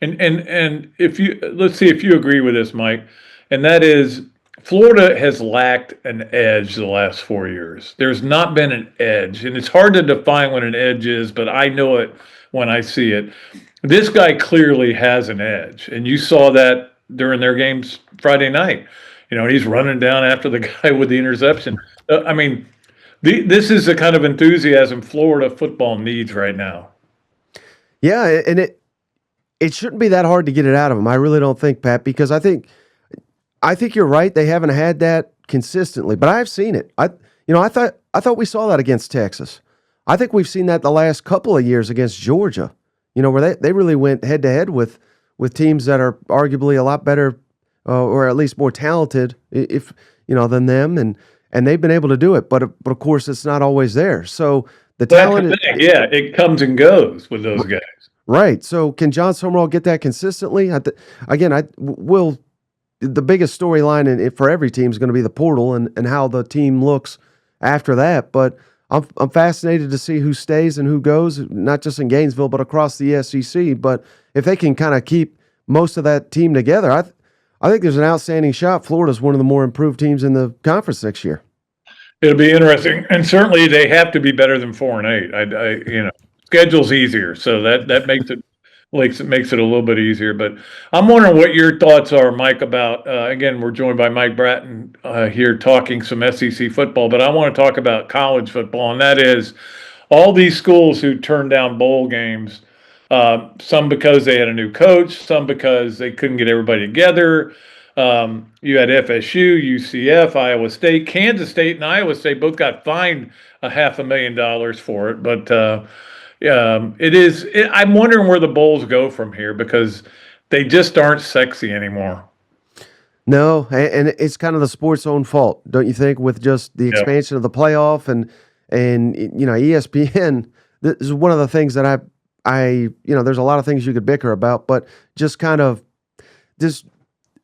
and let's see if you agree with this, Mike, and that is, Florida has lacked an edge the last 4 years. There's not been an edge, and it's hard to define what an edge is, but I know it when I see it. This guy clearly has an edge, and you saw that during their games Friday night. He's running down after the guy with the interception. I mean, this is the kind of enthusiasm Florida football needs right now. Yeah, and it shouldn't be that hard to get it out of them. I really don't think, Pat, because I think you're right. They haven't had that consistently, but I've seen it. I thought we saw that against Texas. I think we've seen that the last couple of years against Georgia. Where they really went head to head with teams that are arguably a lot better or at least more talented, if than them. and they've been able to do it. But of course, it's not always there. So the That's talent, the thing. Yeah, it comes and goes with those guys. right? So can John Summerall get that consistently? Again, I will. The biggest storyline for every team is going to be the portal and how the team looks after that. But I'm fascinated to see who stays and who goes, not just in Gainesville, but across the SEC. But if they can kind of keep most of that team together, I think there's an outstanding shot. Florida's one of the more improved teams in the conference next year. It'll be interesting, and certainly they have to be better than 4-8. Schedule's easier, so that makes it a little bit easier. But I'm wondering what your thoughts are, Mike. About again, we're joined by Mike Bratton here talking some SEC football, but I want to talk about college football, and that is all these schools who turned down bowl games. Some because they had a new coach, some because they couldn't get everybody together. You had FSU, UCF, Iowa State, Kansas State, and Iowa State both got fined $500,000 for it. But I'm wondering where the bowls go from here because they just aren't sexy anymore. No, and it's kind of the sport's own fault, don't you think? With just the expansion of the playoff and ESPN. This is one of the things that I there's a lot of things you could bicker about, but just kind of this.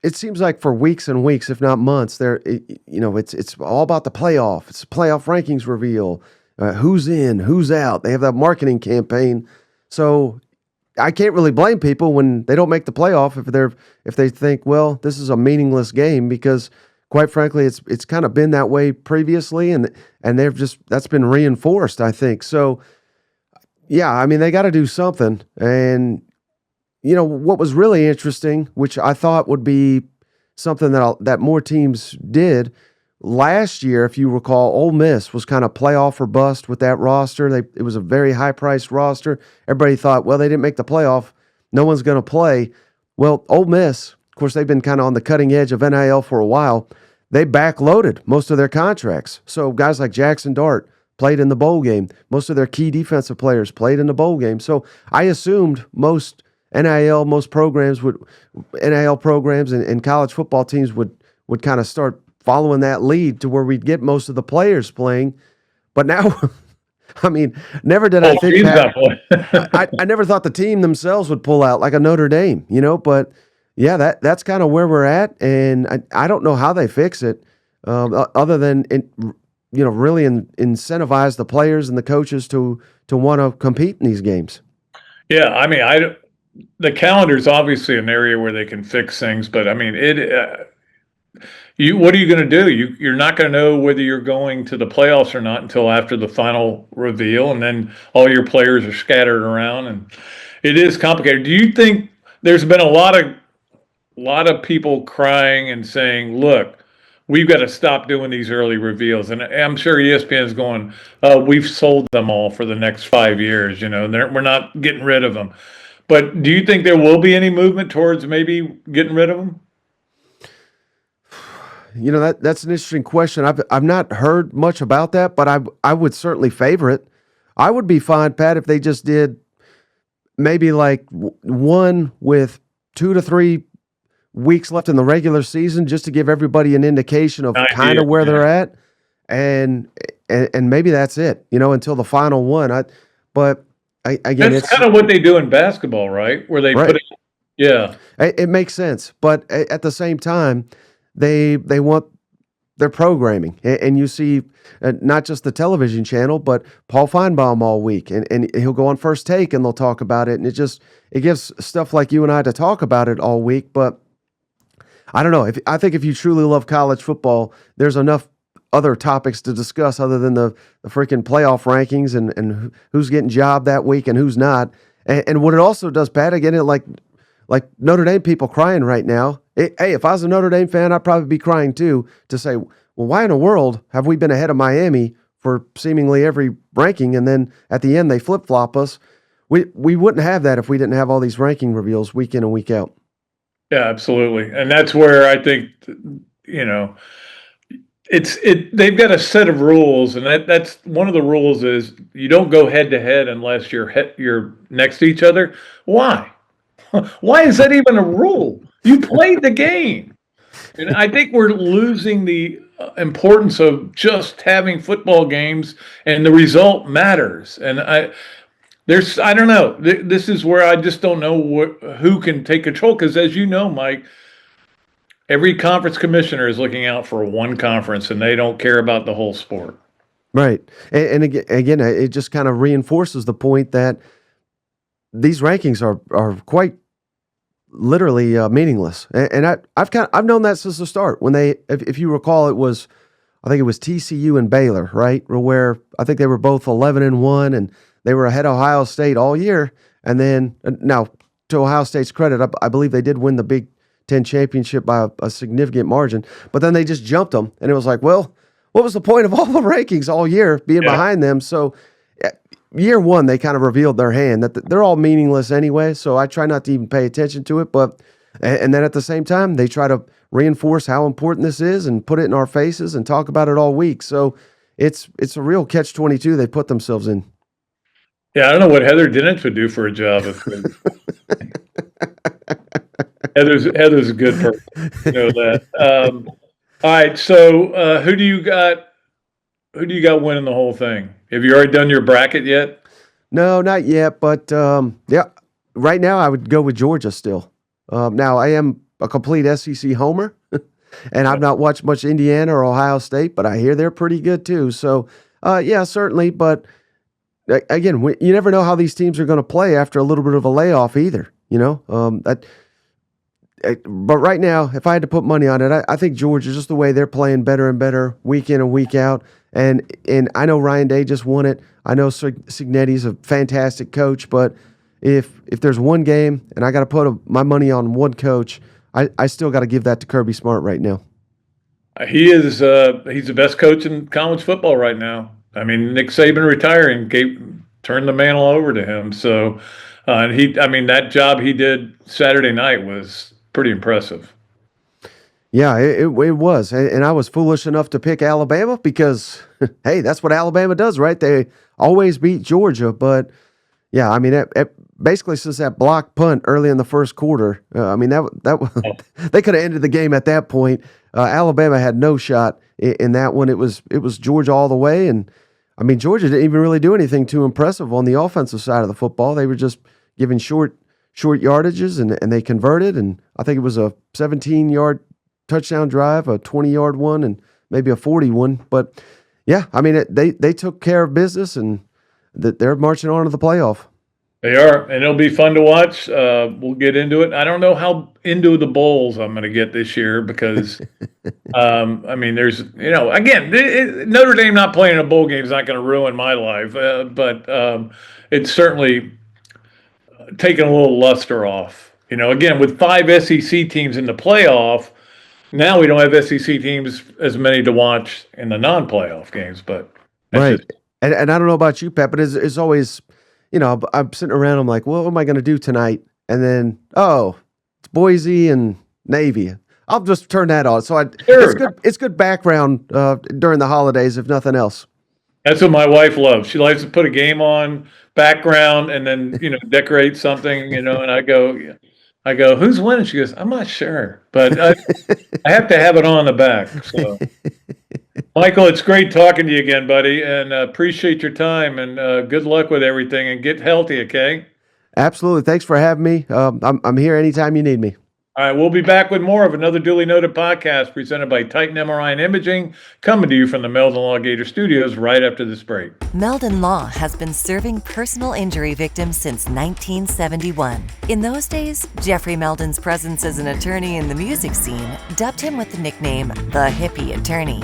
It seems like for weeks and weeks, if not months, it's all about the playoff. It's playoff rankings reveal, who's in, who's out. They have that marketing campaign, so I can't really blame people when they don't make the playoff if they think, well, this is a meaningless game, because quite frankly, it's kind of been that way previously, and that's been reinforced, I think. So yeah, I mean, they got to do something. And what was really interesting, which I thought would be something that more teams did last year, if you recall, Ole Miss was kind of playoff or bust with that roster. It was a very high-priced roster. Everybody thought, well, they didn't make the playoff, no one's going to play. Well, Ole Miss, of course, they've been kind of on the cutting edge of NIL for a while. They backloaded most of their contracts. So guys like Jackson Dart played in the bowl game. Most of their key defensive players played in the bowl game. So I assumed most programs and college football teams would kind of start following that lead to where we'd get most of the players playing. But now, I mean, never did I think that. I never thought the team themselves would pull out like a Notre Dame, but yeah, that's kind of where we're at. And I don't know how they fix it other than really incentivize the players and the coaches to want to compete in these games. Yeah, I mean, the calendar is obviously an area where they can fix things, but I mean, what are you going to do? You're not going to know whether you're going to the playoffs or not until after the final reveal, and then all your players are scattered around, and it is complicated. Do you think there's been a lot of people crying and saying, "Look, we've got to stop doing these early reveals," and I'm sure ESPN is going, "We've sold them all for the next 5 years, we're not getting rid of them." But do you think there will be any movement towards maybe getting rid of them? That's an interesting question. I've not heard much about that, but I would certainly favor it. I would be fine, Pat, if they just did maybe like one with 2 to 3 weeks left in the regular season, just to give everybody an indication of kind of where they're at, and maybe that's it. Until the final one. Again, that's kind of what they do in basketball, right? Where they put it. Yeah, it makes sense, but at the same time, they want their programming, and you see not just the television channel, but Paul Feinbaum all week, and he'll go on First Take, and they'll talk about it, and it gives stuff like you and I to talk about it all week. But I don't know. I think if you truly love college football, there's enough other topics to discuss other than the freaking playoff rankings and who's getting jobbed that week and who's not. And what it also does, Pat, again, like Notre Dame people crying right now. Hey, if I was a Notre Dame fan, I'd probably be crying too, to say, well, why in the world have we been ahead of Miami for seemingly every ranking, and then at the end they flip-flop us? We wouldn't have that if we didn't have all these ranking reveals week in and week out. Yeah, absolutely. And that's where I think, they've got a set of rules, and that's one of the rules is you don't go head to head unless you're next to each other. Why? Why is that even a rule? You played the game. And I think we're losing the importance of just having football games and the result matters. And I don't know. This is where I just don't know who can take control. Because as you know, Mike, every conference commissioner is looking out for one conference, and they don't care about the whole sport. Right. And again, it just kind of reinforces the point that these rankings are quite literally meaningless. And I've known that since the start. When if you recall, I think it was TCU and Baylor, right? Where I think they were both 11-1, and they were ahead of Ohio State all year. And then now, to Ohio State's credit, I believe they did win the Big Ten championship by a significant margin. But then they just jumped them, and it was like, well, what was the point of all the rankings all year being behind them? So year one, they kind of revealed their hand that they're all meaningless anyway. So I try not to even pay attention to it. And then at the same time, they try to reinforce how important this is and put it in our faces and talk about it all week. So it's a real catch-22 they put themselves in. Yeah, I don't know what Heather Dinich would do for a job. Heather's a good person. You know that. All right, so who do you got? Who do you got winning the whole thing? Have you already done your bracket yet? No, not yet. But yeah, right now I would go with Georgia still. Now I am a complete SEC homer, and I've not watched much Indiana or Ohio State, but I hear they're pretty good too. So yeah, certainly. But again, you never know how these teams are going to play after a little bit of a layoff either. You know but right now, if I had to put money on it, I think Georgia, just the way they're playing better and better week in and week out. And I know Ryan Day just won it. I know Cignetti's a fantastic coach, but if there's one game and I got to put my money on one coach, I still got to give that to Kirby Smart right now. He's the best coach in college football right now. I mean, Nick Saban retiring turned the mantle over to him. So, that job he did Saturday night was pretty impressive. Yeah, it was. And I was foolish enough to pick Alabama because, hey, that's what Alabama does, right? They always beat Georgia. But, yeah, I mean, basically since that block punt early in the first quarter, they could have ended the game at that point. Alabama had no shot in that one. It was Georgia all the way. And, I mean, Georgia didn't even really do anything too impressive on the offensive side of the football. They were just giving short yardages, and they converted. And I think it was a 17-yard touchdown drive, a 20-yard one, and maybe a 40 one. But yeah, I mean, they took care of business, and they're marching on to the playoff. They are, and it'll be fun to watch. We'll get into it. I don't know how into the bowls I'm going to get this year because, there's, again, Notre Dame not playing a bowl game is not going to ruin my life, but it's certainly taking a little luster off. Again, with 5 SEC teams in the playoff, now we don't have SEC teams as many to watch in the non-playoff games. But right, and I don't know about you, Pat, but it's always, I'm sitting around, I'm like, well, what am I going to do tonight? And then, it's Boise and Navy. I'll just turn that on. So it's good background during the holidays, if nothing else. That's what my wife loves. She likes to put a game on background and then, decorate something, and I go, who's winning? She goes, I'm not sure, but I have to have it on the back. So, Michael, it's great talking to you again, buddy, and appreciate your time, and good luck with everything, and get healthy, okay? Absolutely. Thanks for having me. I'm here anytime you need me. All right, we'll be back with more of another Duly Noted podcast presented by Titan MRI and Imaging, coming to you from the Meldon Law Gator Studios right after this break. Meldon Law has been serving personal injury victims since 1971. In those days, Jeffrey Meldon's presence as an attorney in the music scene dubbed him with the nickname the Hippie Attorney.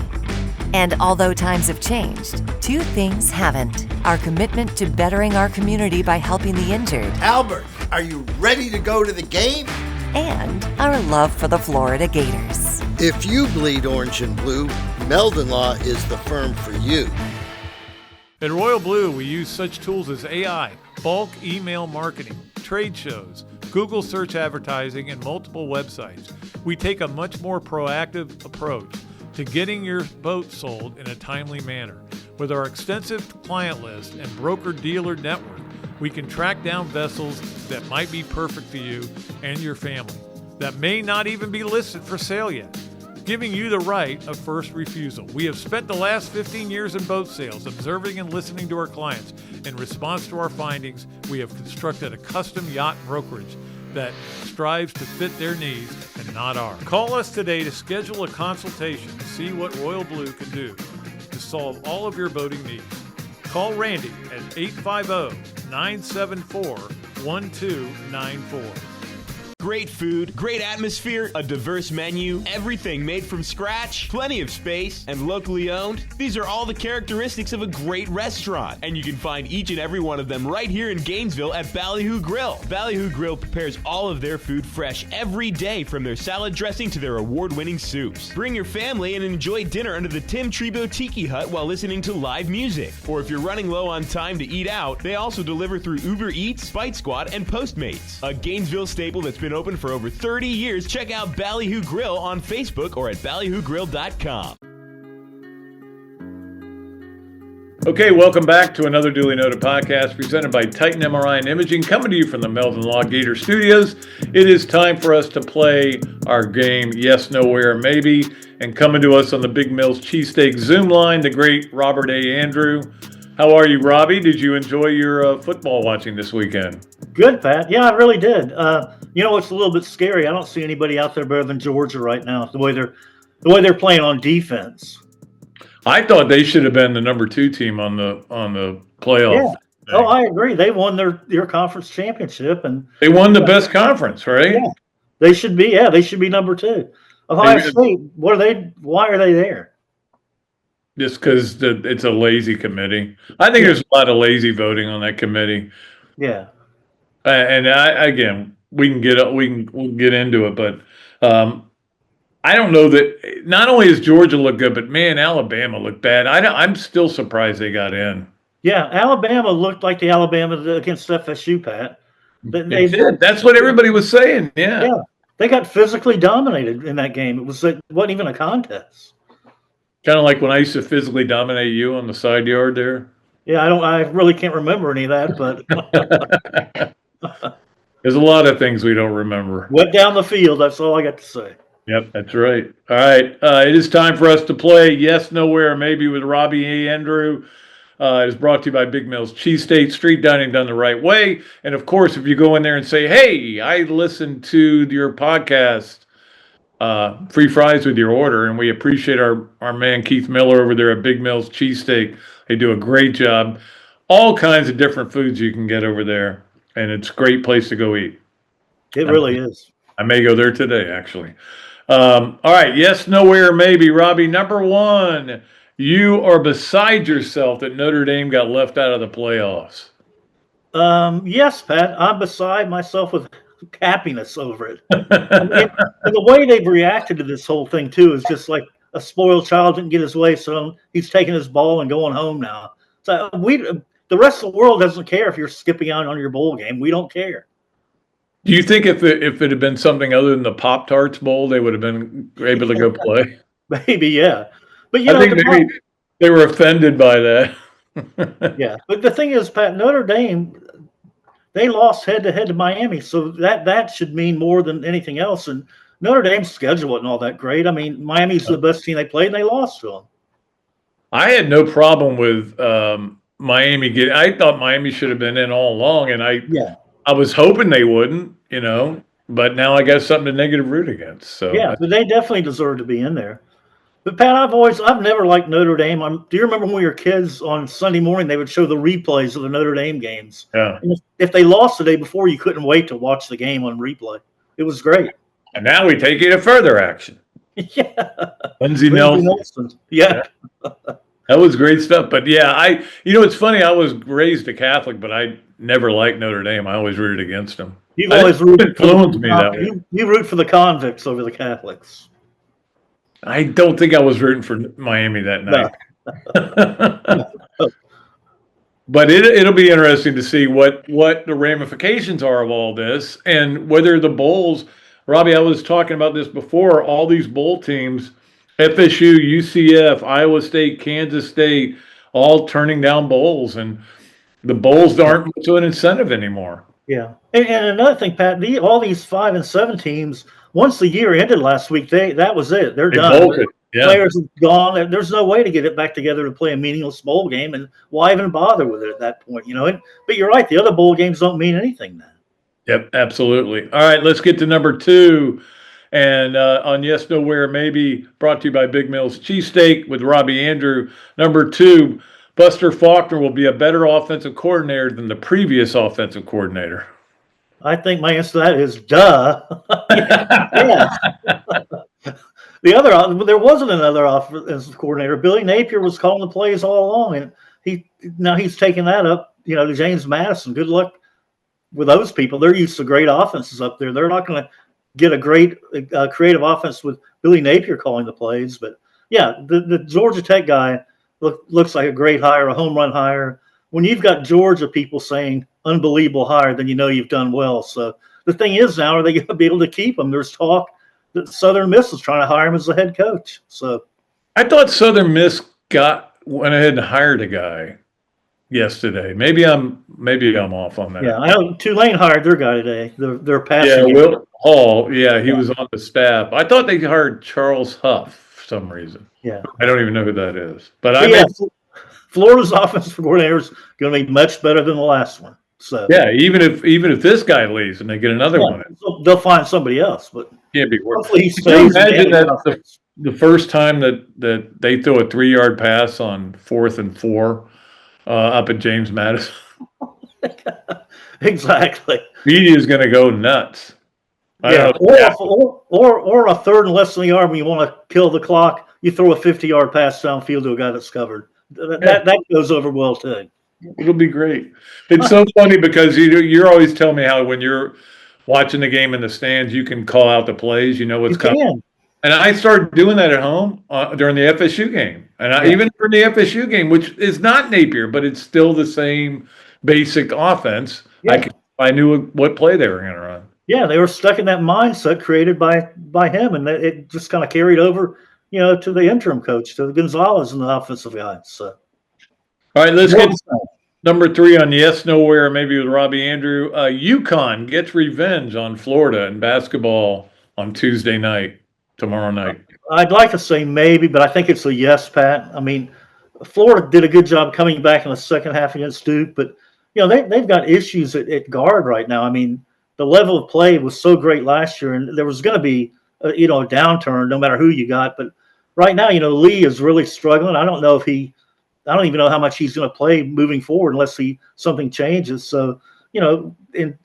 And although times have changed, two things haven't: our commitment to bettering our community by helping the injured, Albert, are you ready to go to the game? and our love for the Florida Gators. If you bleed orange and blue, Meldon Law is the firm for you. At Royal Blue, we use such tools as AI, bulk email marketing, trade shows, Google search advertising, and multiple websites. We take a much more proactive approach to getting your boat sold in a timely manner. With our extensive client list and broker-dealer network, we can track down vessels that might be perfect for you and your family, that may not even be listed for sale yet. giving you the right of first refusal. We have spent the last 15 years in boat sales observing and listening to our clients. In response to our findings, we have constructed a custom yacht brokerage that strives to fit their needs and not ours. Call us today to schedule a consultation to see what Royal Blue can do to solve all of your boating needs. Call Randy at 850-974-1294. Great food, great atmosphere, a diverse menu, everything made from scratch, plenty of space, and locally owned. These are all the characteristics of a great restaurant, and you can find each and every one of them right here in Gainesville at Ballyhoo Grill. Ballyhoo Grill prepares all of their food fresh every day, from their salad dressing to their award-winning soups. Bring your family and enjoy dinner under the Tim Trebo Tiki Hut while listening to live music. Or if you're running low on time to eat out, they also deliver through Uber Eats, Bite Squad, and Postmates. A Gainesville staple that's been open for over 30 years. Check out Ballyhoo Grill on Facebook or at ballyhoogrill.com. Okay, welcome back to another Dooley Noted podcast presented by Titan MRI and Imaging, coming to you from the Meldon Law Gator Studios. It is time for us to play our game, Yes, No, Where, Maybe, and coming to us on the Big Mills Cheesesteaks Zoom line, the great Robert A. Andrew. How are you, Robbie? Did you enjoy your football watching this weekend? Good, Pat. Yeah, I really did. It's a little bit scary. I don't see anybody out there better than Georgia right now. The way they're playing on defense. I thought they should have been the number 2 team on the playoff. Yeah. Oh, I agree. They won their conference championship, and they won the best conference, right? Yeah, they should be. Yeah, they should be number 2. Ohio State. What are they? Why are they there? Just because it's a lazy committee. I think there's a lot of lazy voting on that committee. Yeah. And again, we'll get into it, but I don't know that. Not only does Georgia look good, but man, Alabama looked bad. I'm still surprised they got in. Yeah, Alabama looked like the Alabama against FSU, Pat. They did. That's what everybody was saying. Yeah. Yeah, they got physically dominated in that game. It wasn't even a contest. Kind of like when I used to physically dominate you on the side yard there. Yeah, I really can't remember any of that, but there's a lot of things we don't remember. Went down the field. That's all I got to say. Yep, that's right. All right, it is time for us to play Yes, No, Where, Maybe with Robbie A. Andrew. It is brought to you by Big Mills Cheesesteaks, street dining done the right way. And of course, if you go in there and say, "Hey, I listened to your podcast," free fries with your order, and we appreciate our man Keith Miller over there at Big Mills Cheesesteak. They do a great job. All kinds of different foods you can get over there, and it's a great place to go eat. It really is. I may go there today, actually. All right, Yes, No, Where, Maybe. Robbie, number 1, you are beside yourself that Notre Dame got left out of the playoffs. Yes, Pat, I'm beside myself with happiness over it. And the way they've reacted to this whole thing too is just like a spoiled child didn't get his way, so he's taking his ball and going home now. So the rest of the world doesn't care if you're skipping out on your bowl game. We don't care. Do you think if it had been something other than the Pop-Tarts Bowl, they would have been able to go play? Maybe, yeah. But I think maybe they were offended by that. Yeah, but the thing is, Pat, Notre Dame, they lost head-to-head to Miami, so that should mean more than anything else. And Notre Dame's schedule wasn't all that great. I mean, Miami's the best team they played, and they lost to them. I had no problem with Miami I thought Miami should have been in all along, and I was hoping they wouldn't, but now I got something to negative root against. So yeah, but they definitely deserve to be in there. But Pat, I've never liked Notre Dame. Do you remember when we were kids on Sunday morning, they would show the replays of the Notre Dame games? Yeah. And if they lost the day before, you couldn't wait to watch the game on replay. It was great. And now we take you to further action. Yeah. Lindsey Nelson. Yeah. That was great stuff. But yeah, it's funny. I was raised a Catholic, but I never liked Notre Dame. I always rooted against them. You've always influenced me that way. You root for the convicts over the Catholics. I don't think I was rooting for Miami that night. No. But it'll be interesting to see what the ramifications are of all this and whether the bowls. Robbie, I was talking about this before. All these bowl teams, FSU, UCF, Iowa State, Kansas State, all turning down bowls, and the bowls aren't much of an incentive anymore. Yeah, and another thing, Pat, all these 5 and 7 teams once the year ended last week, that was it. They're They done. bolted. Yeah. Players are gone. There's no way to get it back together to play a meaningless bowl game, and why even bother with it at that point? But you're right. The other bowl games don't mean anything now. Yep, absolutely. All right, let's get to number 2. And on Yes, No, Where, Maybe, brought to you by Big Mills Cheesesteak with Robbie Andrew. Number 2, Buster Faulkner will be a better offensive coordinator than the previous offensive coordinator. I think my answer to that is duh. Yes. There wasn't another offensive coordinator. Billy Napier was calling the plays all along, and he's taking that up, to James Madison. Good luck with those people. They're used to great offenses up there. They're not going to get a great creative offense with Billy Napier calling the plays. But yeah, the Georgia Tech guy looks like a great hire, a home run hire. When you've got Georgia people saying unbelievable hire, then you've done well. So the thing is now, are they going to be able to keep him? There's talk that Southern Miss is trying to hire him as the head coach. So I thought Southern Miss went ahead and hired a guy yesterday. Maybe I'm off on that. Yeah, I know Tulane hired their guy today. Their passing. Yeah, game. Will Hall. Yeah, he was on the staff. I thought they hired Charles Huff for some reason. Yeah, I don't even know who that is. But Florida's offensive coordinator is going to be much better than the last one. So yeah, even if this guy leaves and they get another one, they'll find somebody else. But can't be worse. hopefully he Can you stays. imagine that the first time that they throw a 3-yard pass on 4th and 4 up at James Madison? Exactly. Media is going to go nuts. Yeah, or a 3rd and less than a yard when you want to kill the clock, you throw a 50-yard pass downfield to a guy that's covered. That goes over well too. It'll be great. It's so funny because you're always telling me how when you're watching the game in the stands, you can call out the plays. You know what's coming. And I started doing that at home during the FSU game, even for the FSU game, which is not Napier, but it's still the same basic offense. Yeah. I knew what play they were going to run. Yeah, they were stuck in that mindset created by him, and it just kind of carried over, to the interim coach, to Gonzalez and the offensive guy. So, all right, let's get number 3 on Yes, Nowhere, maybe with Robbie Andrew. UConn gets revenge on Florida in basketball on Tuesday night, tomorrow night. I'd like to say maybe, but I think it's a yes, Pat. I mean, Florida did a good job coming back in the second half against Duke, but they've got issues at guard right now. I mean, the level of play was so great last year, and there was going to be a downturn no matter who you got. But right now, Lee is really struggling. I don't even know how much he's going to play moving forward unless something changes. So, in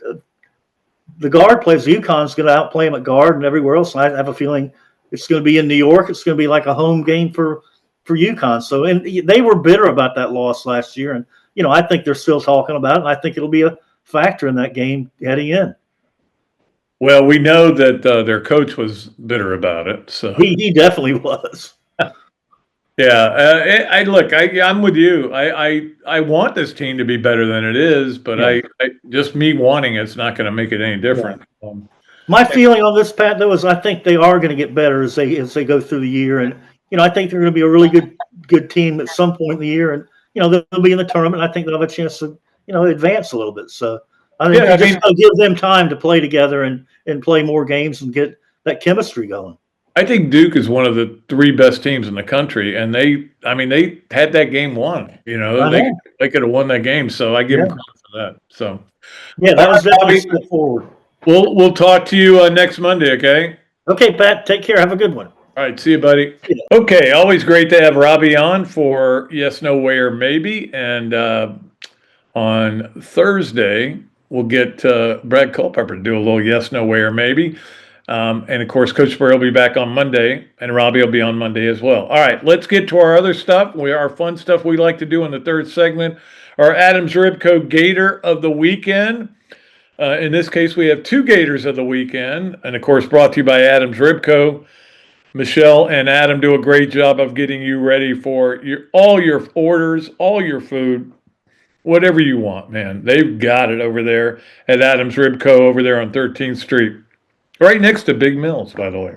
the guard plays, UConn's going to outplay him at guard and everywhere else. And I have a feeling it's going to be in New York. It's going to be like a home game for UConn. So, and they were bitter about that loss last year. And, I think they're still talking about it. And I think it'll be a factor in that game heading in. Well, we know that their coach was bitter about it. So he definitely was. Yeah, I'm with you. I want this team to be better than it is, but I just me wanting it's not going to make it any different. Yeah. My feeling on this, Pat, though, is I think they are going to get better as they go through the year, and I think they're going to be a really good team at some point in the year, and they'll be in the tournament. I think they'll have a chance to advance a little bit. So I think give them time to play together and play more games and get that chemistry going. I think Duke is one of the 3 best teams in the country, and they had that game won. They could have won that game, so I give them credit for that. So yeah, that was definitely a step forward. We'll talk to you next Monday, okay? Okay, Pat. Take care. Have a good one. All right, see you, buddy. Yeah. Okay, always great to have Robbie on for Yes, No, Where, Maybe, and on Thursday we'll get Brad Culpepper to do a little Yes, No, Where, Maybe. And of course, Coach Spurrier will be back on Monday, and Robbie will be on Monday as well. All right, let's get to our other stuff. Our fun stuff we like to do in the third segment. Our Adams Ribco Gator of the weekend. In this case, we have 2 Gators of the weekend, and of course, brought to you by Adams Ribco. Michelle and Adam do a great job of getting you ready for all your orders, all your food, whatever you want, man. They've got it over there at Adams Ribco over there on 13th Street. Right next to Big Mills, by the way.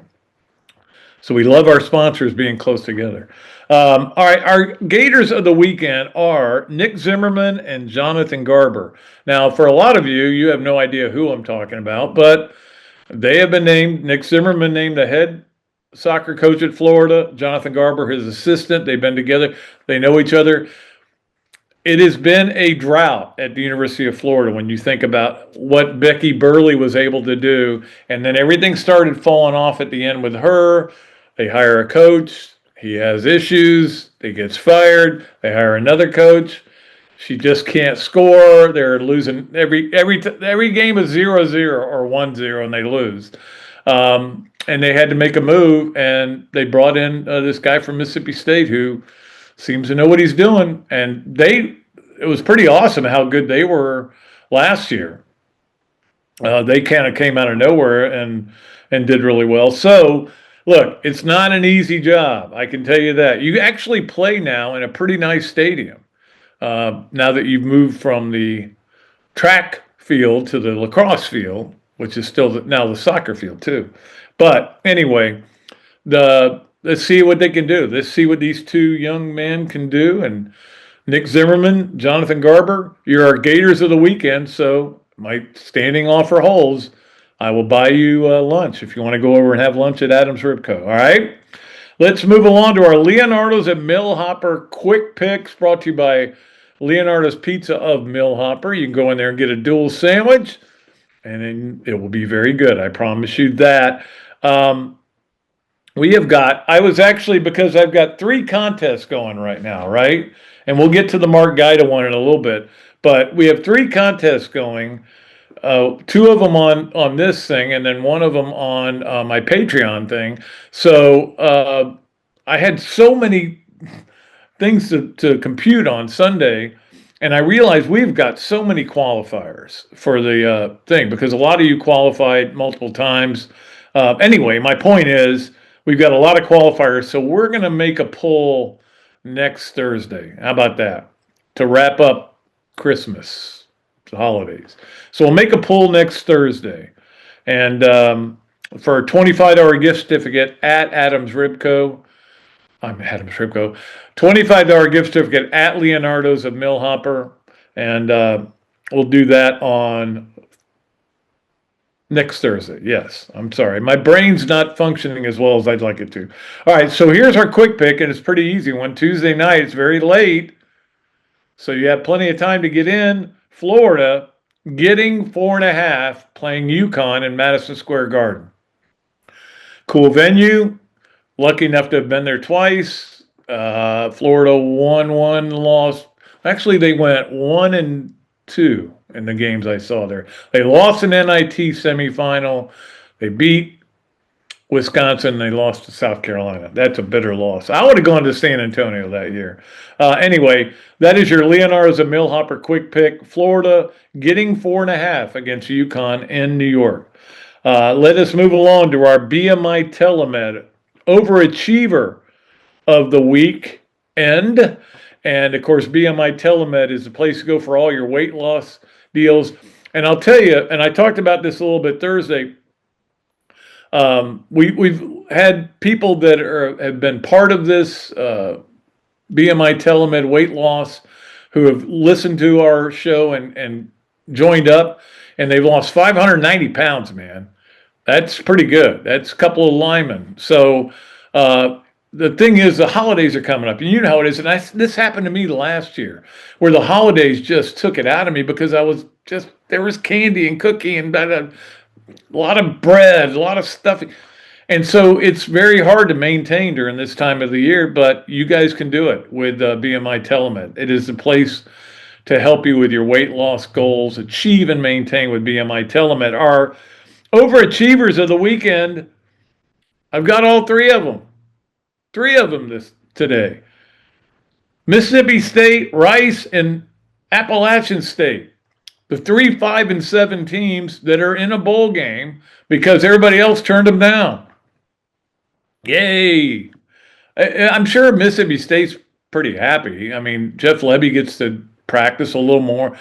So we love our sponsors being close together. All right, our Gators of the weekend are Nick Zimmerman and Jonathan Garber. Now, for a lot of you have no idea who I'm talking about, but They have been named, Nick Zimmerman named the head soccer coach at Florida, Jonathan Garber, his assistant. They've been together. They know each other. It has been a drought at the University of Florida when you think about what Becky Burley was able to do. And then everything started falling off at the end with her. They hire a coach. He has issues. He gets fired. They hire another coach. She just can't score. They're losing every game is 0-0 or 1-0, and they lose. And they had to make a move, and they brought in this guy from Mississippi State who seems to know what he's doing. And it was pretty awesome how good they were last year. They kind of came out of nowhere and did really well. So, look, it's not an easy job. I can tell you that. You actually play now in a pretty nice stadium. Now that you've moved from the track field to the lacrosse field, which is still now the soccer field too. But anyway, let's see what they can do. Let's see what these two young men can do. And Nick Zimmerman, Jonathan Garber, you're our Gators of the weekend, so my standing offer holds. I will buy you lunch if you want to go over and have lunch at Adams Ribco. All right? Let's move along to our Leonardo's at Millhopper quick picks brought to you by Leonardo's Pizza of Millhopper. You can go in there and get a dual sandwich, and then it will be very good. I promise you that. Because I've got 3 contests going right now, right? And we'll get to the Mark Gaida one in a little bit. But we have 3 contests going. 2 of them on this thing, and then 1 of them on my Patreon thing. So I had so many things to compute on Sunday, and I realized we've got so many qualifiers for the thing because a lot of you qualified multiple times. Anyway, my point is we've got a lot of qualifiers, so we're going to make a poll next Thursday. How about that? To wrap up Christmas, the holidays. So we'll make a poll next Thursday. And for a $25 gift certificate at Adams Ribco, $25 gift certificate at Leonardo's of Millhopper. And we'll do that on next Thursday. Yes, I'm sorry. My brain's not functioning as well as I'd like it to. All right, so here's our quick pick, and it's pretty easy one. Tuesday night, it's very late, so you have plenty of time to get in. Florida getting 4.5, playing UConn in Madison Square Garden. Cool venue. Lucky enough to have been there twice. Florida 1-1 lost. Actually, they went 1-2 in the games I saw there. They lost an NIT semifinal. They beat Wisconsin. They lost to South Carolina. That's a bitter loss. I would have gone to San Antonio that year. Anyway, that is your Leonardo's and Millhopper quick pick. Florida getting 4.5 against UConn in New York. Let us move along to our BMI TeleMed Overachiever of the weekend. And, of course, BMI TeleMed is the place to go for all your weight loss deals. And I'll tell you, and I talked about this a little bit Thursday, we've had people that have been part of this BMI TeleMed weight loss who have listened to our show and joined up, and they've lost 590 pounds, man. That's pretty good. That's a couple of linemen. So the thing is, the holidays are coming up, and you know how it is. And this happened to me last year, where the holidays just took it out of me because there was candy and cookie and a lot of bread, a lot of stuff. And so it's very hard to maintain during this time of the year, but you guys can do it with BMI TeleMed. It is the place to help you with your weight loss goals, achieve and maintain with BMI TeleMed. Our overachievers of the weekend, I've got all 3 of them. 3 of them today. Mississippi State, Rice, and Appalachian State. The 3, 5, and 7 teams that are in a bowl game because everybody else turned them down. Yay. I'm sure Mississippi State's pretty happy. I mean, Jeff Lebby gets to practice a little more.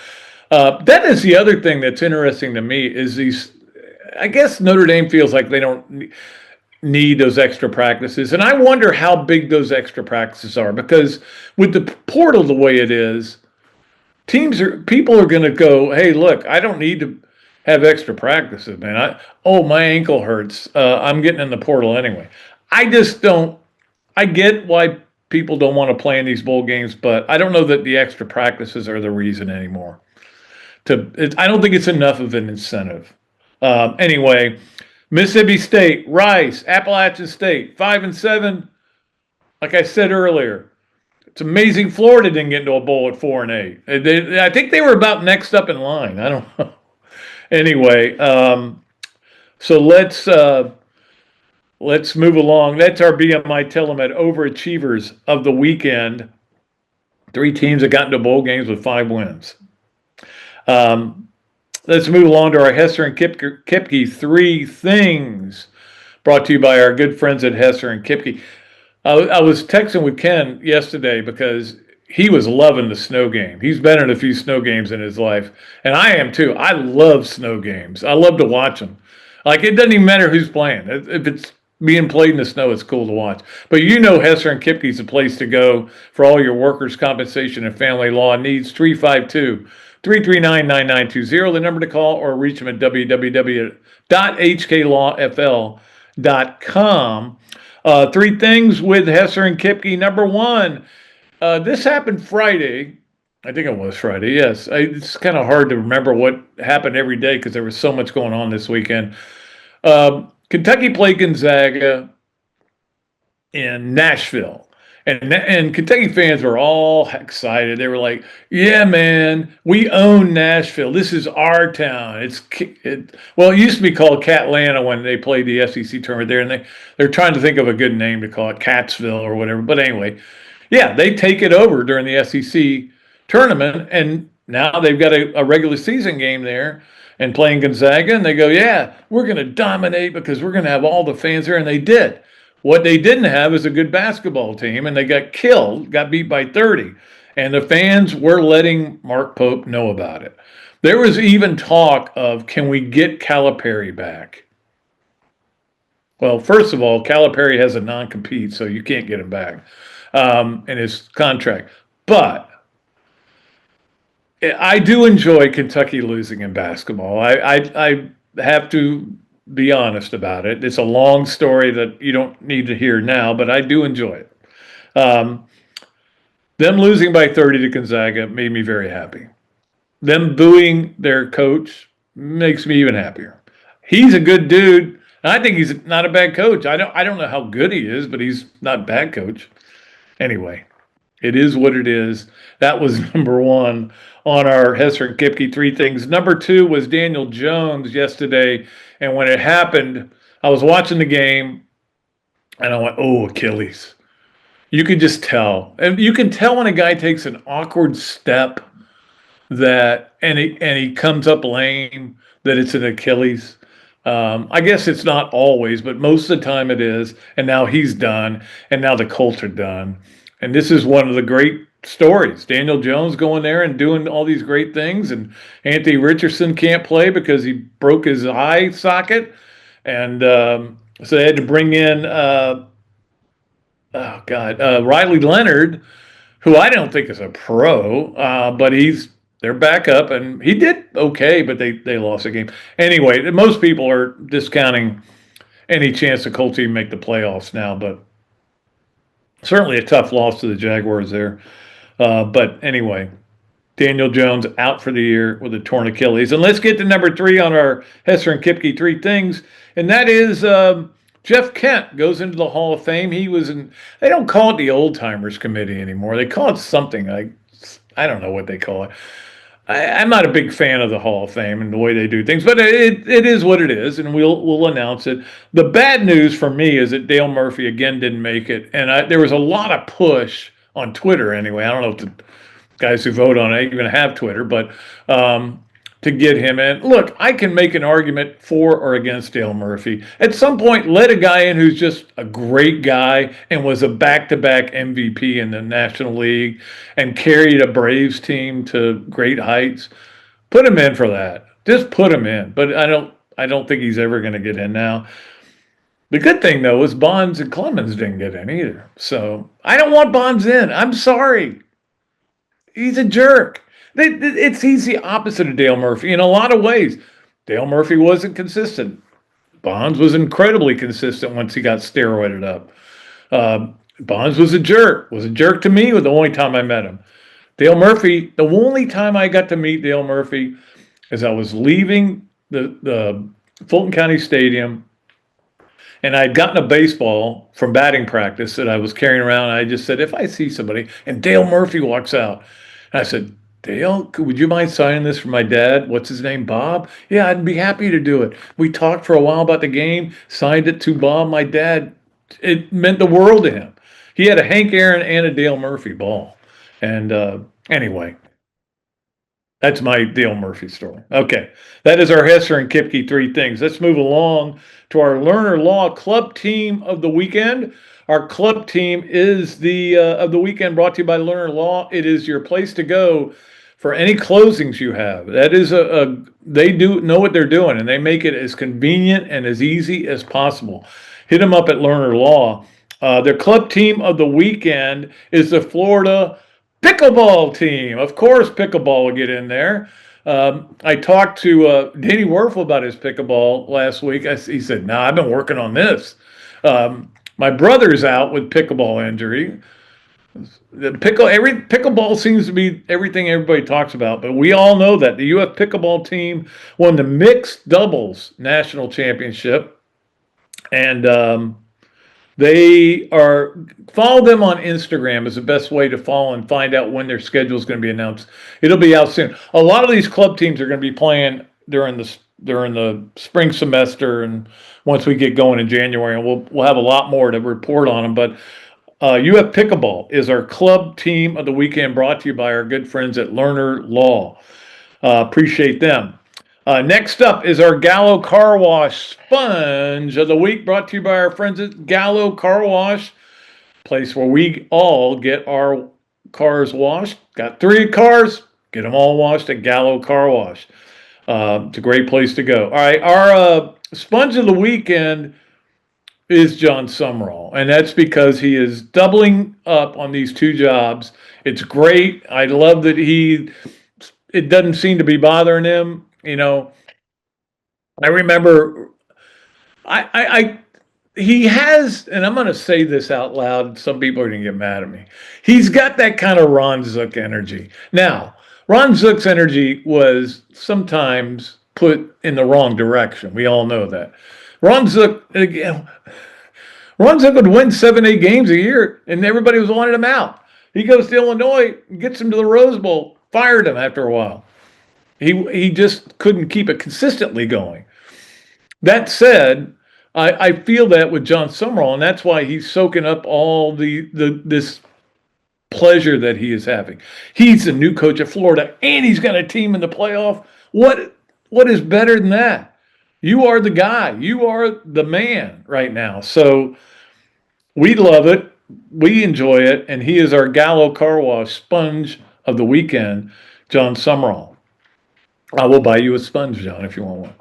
That is the other thing that's interesting to me is I guess Notre Dame feels like they don't need those extra practices. And I wonder how big those extra practices are because with the portal the way it is, people are going to go, hey, look, I don't need to. have extra practices, man. My ankle hurts. I'm getting in the portal anyway. I just don't. I get why people don't want to play in these bowl games, but I don't know that the extra practices are the reason anymore. I don't think it's enough of an incentive. Anyway, Mississippi State, Rice, Appalachian State, 5-7. Like I said earlier, it's amazing Florida didn't get into a bowl at 4-8. I think they were about next up in line. I don't know. Anyway, so let's move along. That's our BMI TeleMed overachievers of the weekend. 3 teams that got into bowl games with 5 wins. Let's move along to our Hesser and Kipke 3 things, brought to you by our good friends at Hesser and Kipke. I was texting with Ken yesterday because he was loving the snow game. He's been in a few snow games in his life, and I am too. I love snow games. I love to watch them. Like, it doesn't even matter who's playing. If it's being played in the snow, it's cool to watch. But Hesser and Kipke is the place to go for all your workers' compensation and family law needs. 352-339-9920, the number to call, or reach them at www.hklawfl.com. 3 things with Hesser and Kipke. Number 1, this happened Friday. I think it was Friday, yes. It's kind of hard to remember what happened every day because there was so much going on this weekend. Kentucky played Gonzaga in Nashville. And Kentucky fans were all excited. They were like, yeah, man, we own Nashville. This is our town. It used to be called Catlanta when they played the SEC tournament there. And they're trying to think of a good name to call it, Catsville or whatever. But anyway, yeah, they take it over during the SEC tournament. And now they've got a regular season game there and playing Gonzaga. And they go, yeah, we're going to dominate because we're going to have all the fans there. And they did. What they didn't have is a good basketball team, and they got beat by 30. And the fans were letting Mark Pope know about it. There was even talk of, can we get Calipari back? Well, first of all, Calipari has a non-compete, so you can't get him back in his contract. But I do enjoy Kentucky losing in basketball. I have to be honest about it. It's a long story that you don't need to hear now, but I do enjoy it. Them losing by 30 to Gonzaga made me very happy. Them booing their coach makes me even happier. He's a good dude. And I think he's not a bad coach. I don't know how good he is, but he's not a bad coach. Anyway, it is what it is. That was number 1 on our Hesser and Kipke 3 things. Number 2 was Daniel Jones yesterday. And when it happened, I was watching the game, and I went, oh, Achilles. You could just tell. And you can tell when a guy takes an awkward step and he comes up lame, that it's an Achilles. I guess it's not always, but most of the time it is. And now he's done, and now the Colts are done. And this is one of the great stories. Daniel Jones going there and doing all these great things, and Anthony Richardson can't play because he broke his eye socket, and so they had to bring in Riley Leonard, who I don't think is a pro, but he's their backup, and he did okay, but they lost the game anyway. Most people are discounting any chance the Colts even make the playoffs now, but certainly a tough loss to the Jaguars there. But anyway, Daniel Jones out for the year with a torn Achilles. And let's get to number 3 on our Hesser and Kipke 3 things. And that is Jeff Kent goes into the Hall of Fame. He was they don't call it the Old Timers Committee anymore. They call it something. I don't know what they call it. I'm not a big fan of the Hall of Fame and the way they do things, but it is what it is, and we'll announce it. The bad news for me is that Dale Murphy again didn't make it, and there was a lot of push on Twitter anyway. I don't know if the guys who vote on it even have Twitter, but to get him in. Look, I can make an argument for or against Dale Murphy. At some point, let a guy in who's just a great guy and was a back-to-back MVP in the National League and carried a Braves team to great heights. Put him in for that. Just put him in. But I don't think he's ever going to get in now. The good thing, though, is Bonds and Clemens didn't get in either. So I don't want Bonds in. I'm sorry. He's a jerk. He's the opposite of Dale Murphy in a lot of ways. Dale Murphy wasn't consistent. Bonds was incredibly consistent once he got steroided up. Bonds was a jerk to me the only time I met him. Dale Murphy, the only time I got to meet Dale Murphy is I was leaving the Fulton County Stadium, and I'd gotten a baseball from batting practice that I was carrying around. And I just said, if I see somebody, and Dale Murphy walks out, and I said, Dale, would you mind signing this for my dad? What's his name, Bob? Yeah, I'd be happy to do it. We talked for a while about the game, signed it to Bob, my dad. It meant the world to him. He had a Hank Aaron and a Dale Murphy ball. And anyway, that's my Dale Murphy story. Okay, that is our Hesser and Kipke 3 things. Let's move along to our Learner Law Club Team of the Weekend. Our club team is the of the weekend, brought to you by Learner Law. It is your place to go for any closings you have. That is they do know what they're doing, and they make it as convenient and as easy as possible. Hit them up at Learner Law. Their club team of the weekend is the Florida pickleball team. Of course, pickleball will get in there. I talked to Danny Werfel about his pickleball last week. He said, "No, I've been working on this." My brother's out with pickleball injury. Pickleball seems to be everything everybody talks about, but we all know that the UF pickleball team won the mixed doubles national championship, and follow them on Instagram is the best way to follow and find out when their schedule is going to be announced. It'll be out soon. A lot of these club teams are going to be playing during the spring semester, and once we get going in January, and we'll have a lot more to report on them. But UF Pickleball is our club team of the weekend, brought to you by our good friends at Learner Law. Appreciate them. Next up is our Gallo Car Wash Sponge of the Week, brought to you by our friends at Gallo Car Wash, place where we all get our cars washed. Got 3 cars, get them all washed at Gallo Car Wash. It's a great place to go. All right, our Sponge of the Weekend is John Summerall, and that's because he is doubling up on these 2 jobs. It's great. I love that it doesn't seem to be bothering him. You know, I remember he has, and I'm going to say this out loud, some people are going to get mad at me. He's got that kind of Ron Zook energy. Now, Ron Zook's energy was sometimes put in the wrong direction. We all know that. Ron Zook would win 7-8 games a year, and everybody was wanting him out. He goes to Illinois, gets him to the Rose Bowl, fired him after a while. He just couldn't keep it consistently going. That said, I feel that with John Summerall, and that's why he's soaking up all this pleasure that he is having. He's the new coach of Florida, and he's got a team in the playoff. What is better than that? You are the guy. You are the man right now. So we love it. We enjoy it, and he is our Gallo Car Wash Sponge of the weekend, John Summerall. I will buy you a sponge, John, if you want one.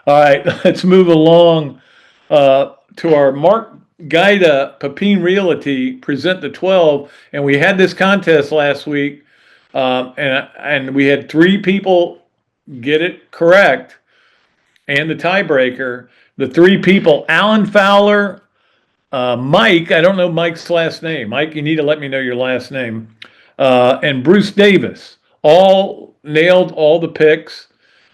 All right, let's move along to our Mark Gaida Pepin Realty Present the 12. And we had this contest last week, and we had 3 people get it correct, and the tiebreaker. The 3 people, Alan Fowler, Mike, I don't know Mike's last name. Mike, you need to let me know your last name. And Bruce Davis, all nailed all the picks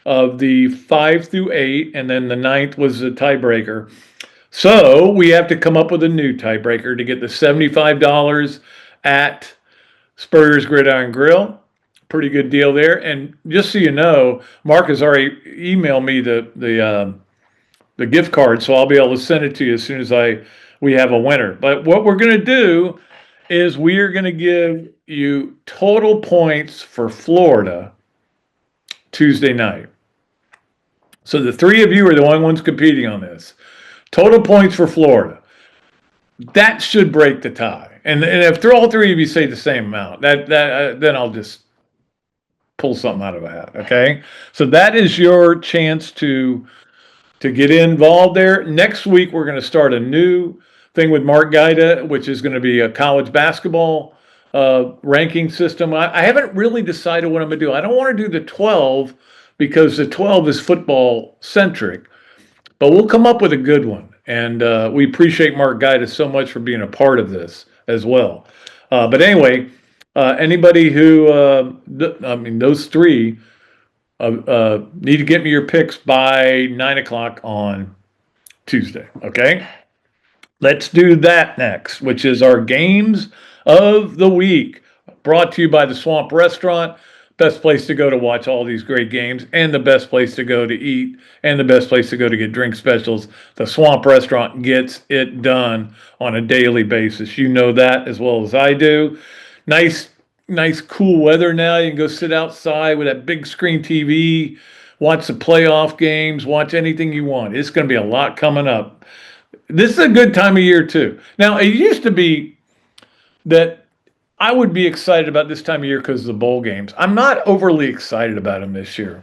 of the 5 through 8, and then the 9th was the tiebreaker. So we have to come up with a new tiebreaker to get the $75 at Spurrier's Gridiron Grill. Pretty good deal there. And just so you know, Mark has already emailed me the gift card, so I'll be able to send it to you as soon as we have a winner. But what we're going to do is we are going to give you total points for Florida Tuesday night. So the 3 of you are the only ones competing on this. Total points for Florida. That should break the tie. And if all 3 of you say the same amount, then I'll just pull something out of a hat. Okay? So that is your chance to get involved there. Next week we're going to start a new thing with Mark Gaida, which is going to be a college basketball ranking system. I haven't really decided what I'm going to do. I don't want to do the 12 because the 12 is football centric, but we'll come up with a good one. And we appreciate Mark Gaitis so much for being a part of this as well. But anyway, anybody who, those three need to get me your picks by 9 o'clock on Tuesday. Okay. Let's do that next, which is our games of the week, brought to you by the Swamp Restaurant. Best place to go to watch all these great games, and the best place to go to eat, and the best place to go to get drink specials. The Swamp Restaurant gets it done on a daily basis. You know that as well as I do. Nice cool weather now. You can go sit outside with that big screen TV, watch the playoff games, watch anything you want. It's going to be a lot coming up. This is a good time of year too. Now, it used to be that I would be excited about this time of year because of the bowl games. I'm not overly excited about them this year.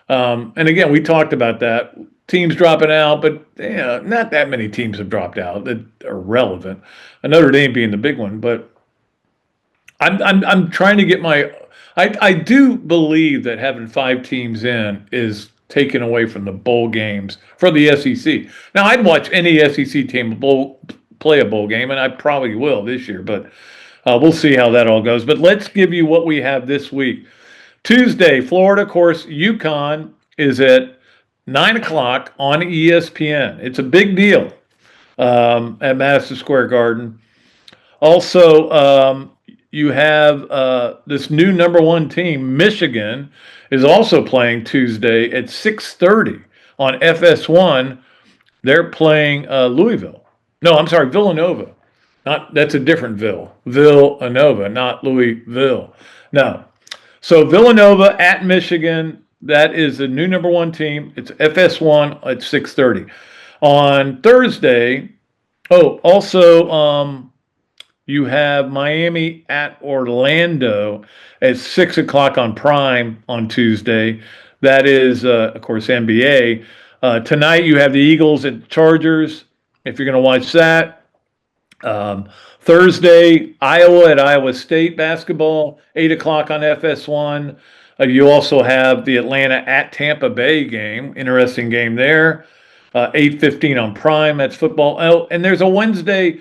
And again, we talked about that. Teams dropping out, but not that many teams have dropped out that are relevant. Notre Dame being the big one, but I'm trying to get I do believe that having 5 teams in is taken away from the bowl games for the SEC. Now, I'd watch any SEC team play a bowl game, and I probably will this year, but we'll see how that all goes. But let's give you what we have this week. Tuesday, Florida, of course, UConn is at 9 o'clock on ESPN. It's a big deal at Madison Square Garden. Also, you have this new number 1 team, Michigan, is also playing Tuesday at 6:30 on FS1. They're playing Louisville. No, I'm sorry, Villanova. That's a different Villanova, not Louisville. No. So Villanova at Michigan, that is the new number 1 team. It's FS1 at 6:30. On Thursday, you have Miami at Orlando at 6 o'clock on Prime on Tuesday. That is, of course, NBA. Tonight you have the Eagles at Chargers, if you're going to watch that. Thursday, Iowa at Iowa State basketball, 8 o'clock on FS1. You also have the Atlanta at Tampa Bay game. Interesting game there. 8:15 on Prime. That's football. Oh, and there's a Wednesday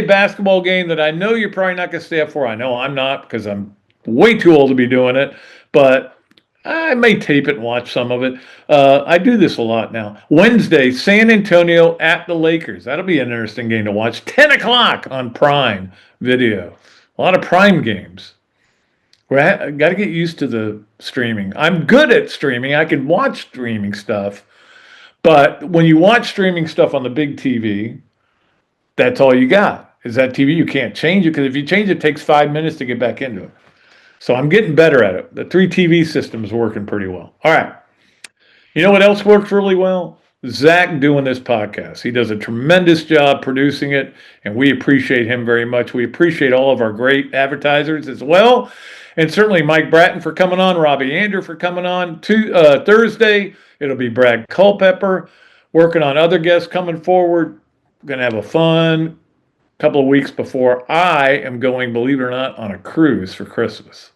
basketball game that I know you're probably not going to stay up for. I know I'm not, because I'm way too old to be doing it, but I may tape it and watch some of it. I do this a lot now. Wednesday, San Antonio at the Lakers. That'll be an interesting game to watch. 10 o'clock on Prime Video. A lot of Prime games. I got to get used to the streaming. I'm good at streaming. I can watch streaming stuff. But when you watch streaming stuff on the big TV, that's all you got. Is that TV. You can't change it, because if you change it, it takes 5 minutes to get back into it. So I'm getting better at it. The 3 TV system is working pretty well. All right. You know what else works really well? Zach doing this podcast. He does a tremendous job producing it, and we appreciate him very much. We appreciate all of our great advertisers as well. And certainly Mike Bratton for coming on, Robbie Andrew for coming on. Thursday, it'll be Brad Culpepper working on other guests coming forward. We're going to have a fun couple of weeks before I am going, believe it or not, on a cruise for Christmas.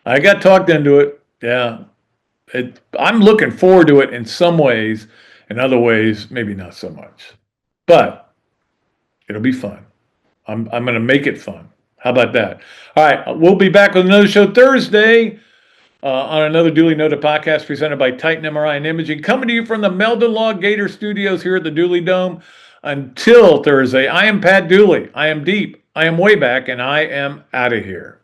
I got talked into it. Yeah. I'm looking forward to it in some ways. In other ways, maybe not so much. But it'll be fun. I'm going to make it fun. How about that? All right. We'll be back with another show Thursday on another Dooley Noted podcast presented by Titan MRI and Imaging, coming to you from the Meldon Law Gator Studios here at the Dooley Dome. Until Thursday, I am Pat Dooley. I am deep. I am way back, and I am out of here.